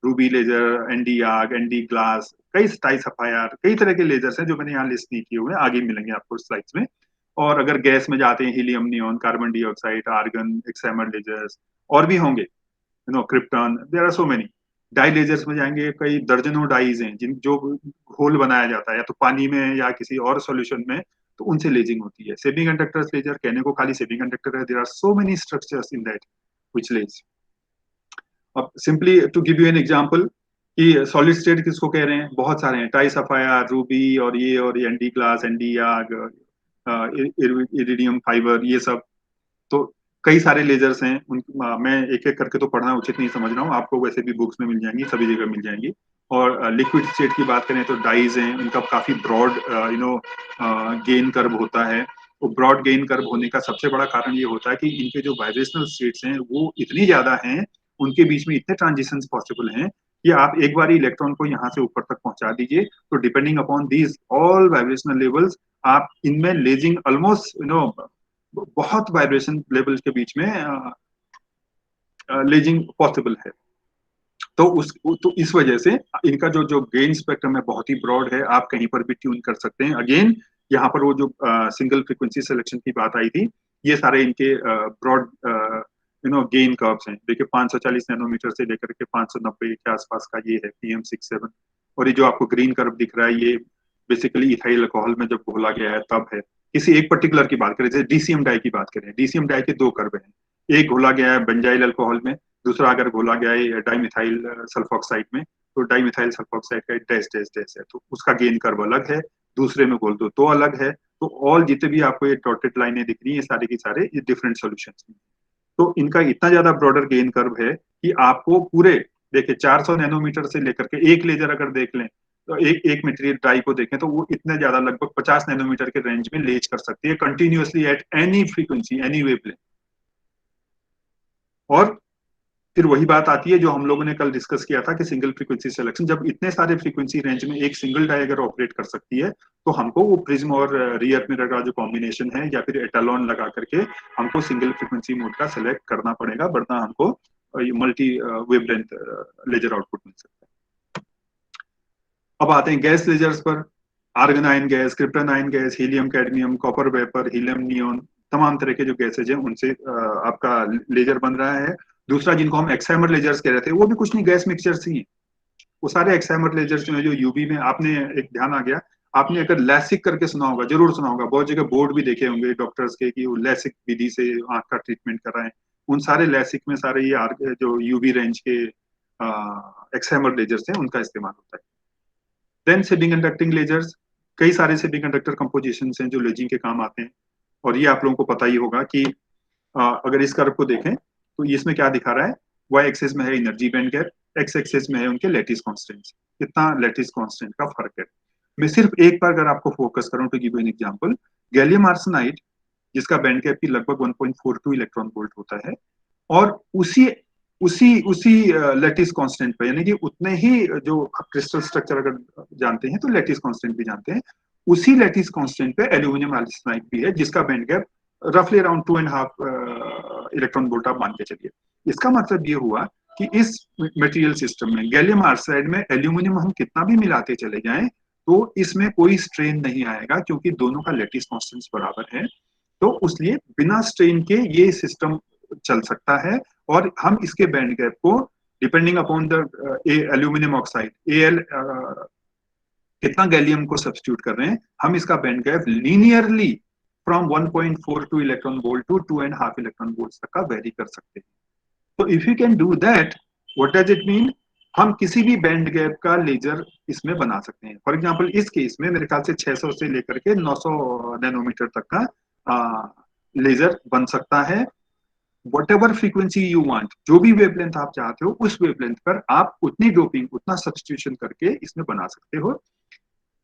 रूबी लेजर, एनडी आर्क, एनडी ग्लास, कई टाई सफायर, कई तरह के लेजर्स हैं जो मैंने यहाँ लिस्ट नहीं किए हुए हैं, आगे मिलेंगे आपको स्लाइड्स में। और अगर गैस में जाते हैं, helium neon, carbon dioxide, argon, excimer lasers, और भी होंगे, krypton, there are so many. Dye lasers में जाएंगे, कई दर्जनों डाइज हैं जिन जो घोल बनाया जाता है या तो पानी में या किसी और सॉल्यूशन में, तो उनसे लेजिंग होती है। सेमीकंडक्टर्स लेजर कहने को खाली सेमीकंडक्टर है, there are so many structures in that which lase. अब simply to give you an example कि सॉलिड स्टेट किसको कह रहे हैं, बहुत सारे हैं, टाई सफायर, रूबी, और ये एनडी ग्लास, एनडी आग, इरिडियम फाइबर, ये सब। तो कई सारे लेजर्स हैं मैं एक एक करके तो पढ़ना उचित नहीं समझ रहा हूँ, आपको वैसे भी बुक्स में मिल जाएंगी, सभी जगह मिल जाएंगी। और लिक्विड स्टेट की बात करें तो डाइज हैं, उनका काफी ब्रॉड गेन कर्व होता है। वो ब्रॉड गेन कर्व होने का सबसे बड़ा कारण ये होता है कि इनके जो वाइब्रेशनल स्टेट्स हैं वो इतनी ज्यादा हैं, उनके बीच में इतने ट्रांजिशन पॉसिबल हैं कि आप एक बार इलेक्ट्रॉन को यहाँ से ऊपर तक पहुंचा दीजिए, तो depending upon these all vibrational levels, आप इनमें लेजिंग ऑलमोस्ट बहुत वाइब्रेशन लेवल के बीच में लेजिंग पॉसिबल है। तो इस वजह से इनका जो जो गेन स्पेक्ट्रम है बहुत ही ब्रॉड है, आप कहीं पर भी ट्यून कर सकते हैं। अगेन यहाँ पर वो जो सिंगल फ्रीक्वेंसी सिलेक्शन की बात आई थी, ये सारे इनके ब्रॉड गेन कर्व्स हैं। देखिए 540 नैनोमीटर से लेकर के 590 के आसपास का ये है PM67। और ये जो आपको ग्रीन कर्व दिख रहा है, ये बेसिकली इथाइल अल्कोहल में जब घोला गया है तब है। किसी एक पर्टिकुलर की बात करें, जैसे डीसीएम डाई की बात करें, डीसीएम डाई के दो कर्व हैं, एक घोला गया है बेंजाइल अल्कोहल में, दूसरा अगर घोला गया है डाइमिथाइल सल्फॉक्साइड में, तो डाइमिथाइल सल्फॉक्साइड का डैश डैश डैश है, तो उसका गेन कर्व अलग है, दूसरे में बोल दो तो अलग है। तो ऑल जितने भी आपको ये डॉटेड लाइनें दिख रही है, सारे की सारे ये डिफरेंट सॉल्यूशंस में। तो इनका इतना ज्यादा ब्रॉडर गेन कर्व है कि आपको पूरे, देखिए 400 नैनोमीटर से लेकर के एक लेजर अगर देख लें, तो एक एक मटेरियल डाई को देखें तो वो इतने ज्यादा लगभग 50 नैनोमीटर के रेंज में लेज कर सकती है continuously at any frequency, any wavelength. और फिर वही बात आती है जो हम लोगों ने कल डिस्कस किया था कि सिंगल फ्रीक्वेंसी सिलेक्शन, जब इतने सारे फ्रीक्वेंसी रेंज में एक सिंगल डाई अगर ऑपरेट कर सकती है, तो हमको वो प्रिज्म और रियर मिरर का जो कॉम्बिनेशन है या फिर एटालॉन लगा करके हमको सिंगल फ्रीक्वेंसी मोड का सिलेक्ट करना पड़ेगा, वरना हमको मल्टी वेवलेंथ लेजर आउटपुट मिल सकता है। अब आते हैं गैस लेजर्स पर। Argon ion gas, krypton ion gas, helium cadmium, copper vapour, helium neon, तमाम तरह के जो गैसेज हैं उनसे आपका लेजर बन रहा है। दूसरा जिनको हम एक्साइमर लेजर्स कह रहे थे, वो भी कुछ नहीं, गैस मिक्सचर्स ही हैं। वो सारे एक्साइमर लेजर्स जो है जो यूवी में, आपने एक ध्यान आ गया, आपने अगर लैसिक करके सुना होगा, जरूर सुना होगा, बहुत जगह बोर्ड भी देखे होंगे डॉक्टर्स के कि वो लैसिक विधि से आंख का ट्रीटमेंट कर रहे हैं। उन सारे लैसिक में सारे ये जो यूवी रेंज के एक्साइमर लेजर्स हैं उनका इस्तेमाल होता है। देन सेमीकंडक्टिंग लेजर्स, कई सारे सेमीकंडक्टर कंपोजिशन हैं जो लेजिंग के काम आते हैं। और ये आप लोगों को पता ही होगा कि अगर इस कर्व को देखें तो इसमें क्या दिखा रहा है, वाई एक्सिस में है energy band gap, x axis में है उनके लैटिस कांस्टेंट्स, कितना लैटिस कांस्टेंट का फर्क है। मैं सिर्फ एक बार अगर आपको फोकस करूं to give an example, gallium arsenide जिसका बैंड गैप भी लगभग 1.42 इलेक्ट्रॉन वोल्ट होता है, और उसी उसी उसी लैटिस कांस्टेंट पे, यानी कि उतने ही जो क्रिस्टल स्ट्रक्चर अगर जानते हैं तो लैटिस कांस्टेंट भी जानते हैं, उसी लैटिस कांस्टेंट पे एल्यूमिनियम आर्सेनाइड भी है जिसका बैंड गैप रफली अराउंड 2.5 इलेक्ट्रॉन वोल्ट आप मान के चलिए। इसका मतलब ये हुआ कि इस मटेरियल सिस्टम में गैलियम आर्सेनाइड में एल्यूमिनियम हम कितना भी मिलाते चले जाएं तो इसमें कोई स्ट्रेन नहीं आएगा, क्योंकि दोनों का लैटिस कांस्टेंट बराबर है। तो उसलिए बिना स्ट्रेन के ये सिस्टम चल सकता है। और हम इसके बैंड गैप को depending upon the aluminium oxide Al कितना गैलियम को सब्स्टिट्यूट कर रहे हैं, हम इसका band gap linearly from 1.42 electron volt to 2.5 electron volt तक का वेरी कर सकते हैं। तो if you can do that, what does it mean, हम किसी भी बैंड गैप का लेजर इसमें बना सकते हैं। फॉर एग्जांपल इस केस में मेरे ख्याल से 600 से लेकर के 900 नैनोमीटर तक का लेजर बन सकता है what ever frequency you want, जो भी वेवलेंथ आप चाहते हो उस वेवलेंथ पर आप उतनी डोपिंग, उतना सब्सटीट्यूशन करके इसमें बना सकते हो।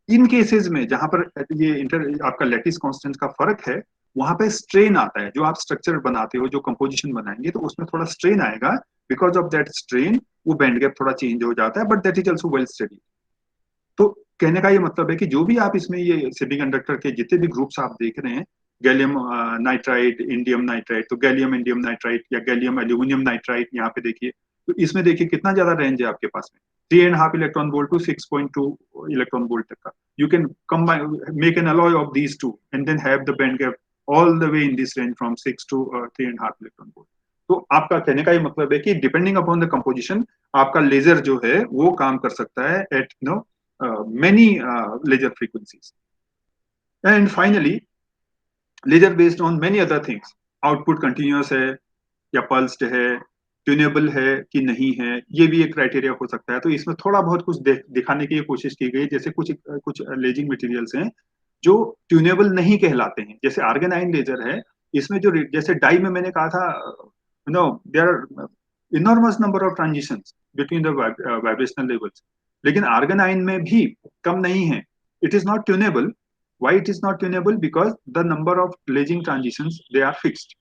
इन केसेस में जहां पर ये आपका लैटिस कांस्टेंट का फर्क है, वहां पे स्ट्रेन आता है। जो आप स्ट्रक्चर बनाते हो, जो कंपोजिशन बनाएंगे, तो उसमें थोड़ा स्ट्रेन आएगा। बिकॉज ऑफ दैट स्ट्रेन वो बैंड गैप थोड़ा चेंज हो जाता है, but that is also well study. तो कहने का ये मतलब है कि जो भी आप इसमें ये सेमीकंडक्टर के जितने भी ग्रुप्स आप देख रहे हैं, गैलियम नाइट्राइड, इंडियम नाइट्राइड, तो गैलियम इंडियम नाइट्राइड या गैलियम एल्यूमिनियम नाइट्राइड यहाँ पे देखिए। तो इसमें देखिए कितना ज्यादा रेंज है आपके पास में, 3.5 electron volt to 6.2 electron volt तक का। You can combine, make an alloy of these two and then have the band gap all the way in this range from 6 to 3.5 electron volt. तो आपका कहने का ये मतलब है कि डिपेंडिंग अपॉन द कंपोजिशन आपका लेजर जो है वो काम कर सकता है eight many laser frequencies. And finally, laser based on many other things, output continuous है या pulsed है, ट्यूनेबल है कि नहीं है, ये भी एक क्राइटेरिया हो सकता है। तो इसमें थोड़ा बहुत कुछ दिखाने की कोशिश की गई, जैसे कुछ कुछ लेजिंग मटेरियल्स हैं जो ट्यूनेबल नहीं कहलाते हैं, जैसे आर्गेनाइन लेजर है। इसमें जो जैसे डाई में मैंने कहा था, there are enormous number of transitions between the vibrational levels, लेकिन आर्गेनाइन में भी कम नहीं है। It is not tunable. Why it is not tunable? Because the number of lasing transitions they are fixed.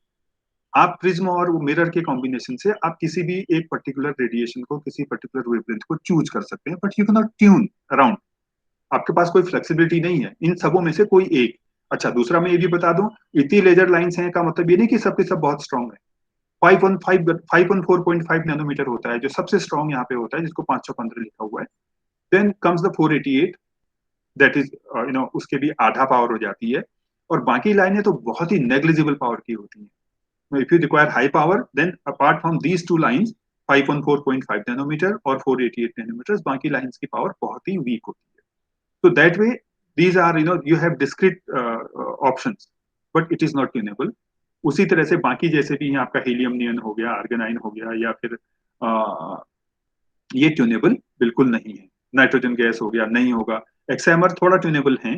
आप प्रिज्म और मिरर के कॉम्बिनेशन से आप किसी भी एक पर्टिकुलर रेडिएशन को, किसी पर्टिकुलर वेवलेंथ को चूज कर सकते हैं, but you can not tune around. आपके पास कोई फ्लेक्सिबिलिटी नहीं है इन सबों में से कोई एक। अच्छा, दूसरा मैं ये भी बता दूं, इतनी लेजर लाइंस हैं का मतलब ये नहीं कि सबके सब बहुत स्ट्रॉन्ग है। 514.5 नैनोमीटर होता है जो सबसे स्ट्रॉन्ग यहाँ पे होता है, जिसको 515 लिखा हुआ है। Then comes the 488, that is उसके भी आधा पावर हो जाती है। और बाकी लाइनें तो बहुत ही नेग्लिजिबल पावर की होती हैं। If you require high power, then apart from these two lines, 514.5 nanometer और 488 nanometers, बाकी lines की power बहुत ही weak होती है। So that way, these are, you have discrete options, but it is not tunable. उसी तरह से बाकी जैसे भी हैं, आपका हीलियम नियन हो गया, आर्गेनाइन हो गया, या फिर ये ट्यूनेबल बिल्कुल नहीं है। नाइट्रोजन गैस हो गया, नहीं होगा। एक्सैमर थोड़ा ट्यूनेबल है,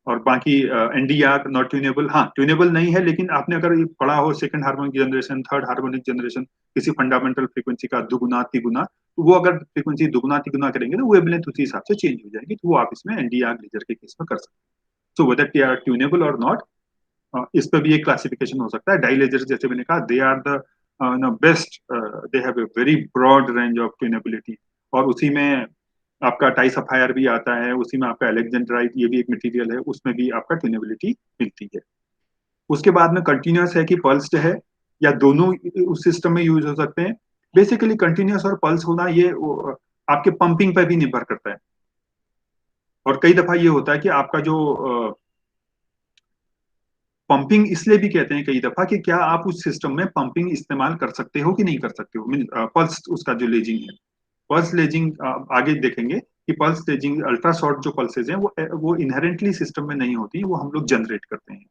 और बाकी एनडीआर नॉट ट्यूनेबल। हाँ, ट्यूनेबल नहीं है, लेकिन आपने अगर पढ़ा हो second harmonic generation, third harmonic generation, किसी फंडामेंटल फ्रीक्वेंसी का दुगुना तिगुना, तो वो अगर फ्रीक्वेंसी दुगुना तिगुना करेंगे तो वेवलेंथ उसी हिसाब से चेंज हो जाएगी। तो वो आप इसमें एनडीआर लेजर के केस में कर सकते हैं। So whether they are tunable और नॉट, इस पर भी एक क्लासिफिकेशन हो सकता है। डाई लेजर जैसे मैंने कहा, they are the best, they have a very broad range of tunability. और उसी में आपका टाई सफायर भी आता है, उसी में आपका एलेक्जेंड्राइट, ये भी एक मटेरियल है, उसमें भी आपका ट्यूनेबिलिटी मिलती है। उसके बाद में कंटिन्यूस है कि पल्स्ड है, या दोनों उस सिस्टम में यूज हो सकते हैं। बेसिकली कंटिन्यूस और पल्स होना ये आपके पंपिंग पर भी निर्भर करता है। और कई दफा ये होता है कि आपका जो पंपिंग इसलिए भी कहते हैं कई दफा कि क्या आप उस सिस्टम में पंपिंग इस्तेमाल कर सकते हो कि नहीं कर सकते हो, मीन पल्स उसका जो लेजिंग है। पल्स लेजिंग आगे देखेंगे कि पल्स लेजिंग अल्ट्रा शॉर्ट जो पल्सेज हैं वो इनहेरेंटली सिस्टम में नहीं होती, वो हम लोग जनरेट करते हैं।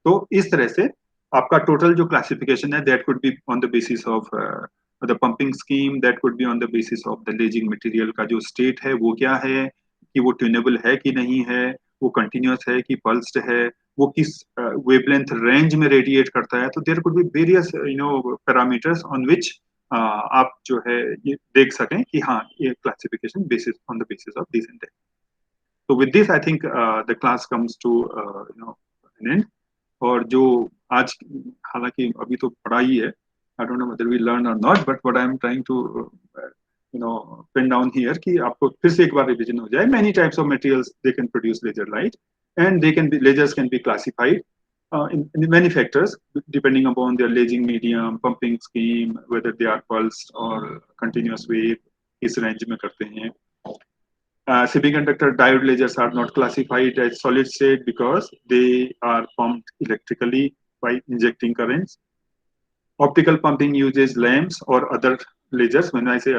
तो इस तरह से आपका टोटल जो क्लासिफिकेशन है, that could be on the basis of the pumping scheme, that could be on the basis of the lazing material का जो स्टेट है वो क्या है, कि वो ट्यूनेबल है कि नहीं है, वो कंटिन्यूस है कि पल्स्ड है, वो किस वेवलेंथ रेंज में रेडिएट करता है। तो there could be various parameters on which आप जो है ये देख सकें कि हाँ, ये classification basis on the basis of this and that. तो with this I think the class comes to an end. और जो आज, हालांकि अभी तो पढ़ा ही है, I don't know whether we learn और not, but what I am trying to pin down here कि आपको फिर से एक बार रिवीजन हो जाए। Many types of materials they can produce laser light, and they can be, lasers can be classified in many factors depending upon their lasing medium, pumping scheme, whether they are pulsed or continuous wave, किस range में करते हैं। Semiconductor diode lasers are not classified as solid state because they are pumped electrically by injecting currents. Optical pumping uses lamps or other lasers. When I say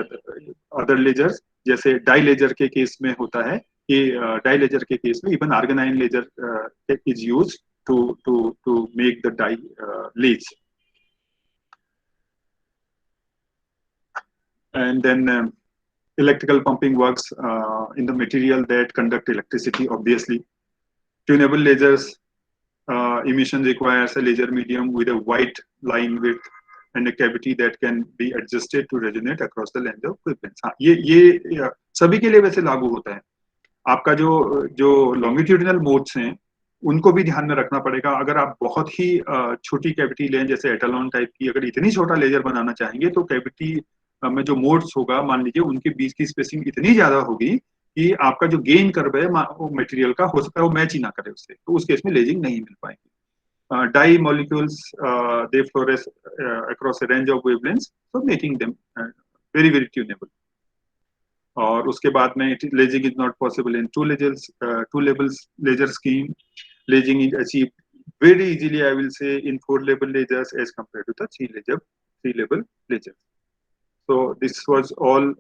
other lasers, जैसे dye laser के case में होता है कि dye laser के case में even argon ion laser is use to make the die leads. And then electrical pumping works in the material that conduct electricity, obviously. Tunable lasers emission requires a laser medium with a white line width and a cavity that can be adjusted to resonate across the length of wavelengths. हाँ, ये सभी के लिए वैसे लागू होता है. आपका जो जो लॉन्गिट्यूडिनल मोड्स हैं उनको भी ध्यान में रखना पड़ेगा. अगर आप बहुत ही छोटी कैविटी लें, जैसे एटालॉन टाइप की, अगर इतनी छोटा लेजर बनाना चाहेंगे तो कैविटी में जो मोड्स होगा, मान लीजिए उनके बीच की स्पेसिंग इतनी ज्यादा होगी कि आपका जो गेन कर्व है मटेरियल का, हो सकता है वो मैच ही ना करे उससे, तो उस केस में लेजिंग नहीं मिल पाएगी. Dye molecules, they fluoresce across a range of wavelengths, so making them very very tunable. और उसके बाद में lasing is not possible in two levels laser scheme. Lasing is achieve very easily, I will say, in 4-level lasers as compared to the 3-level lasers. So this was all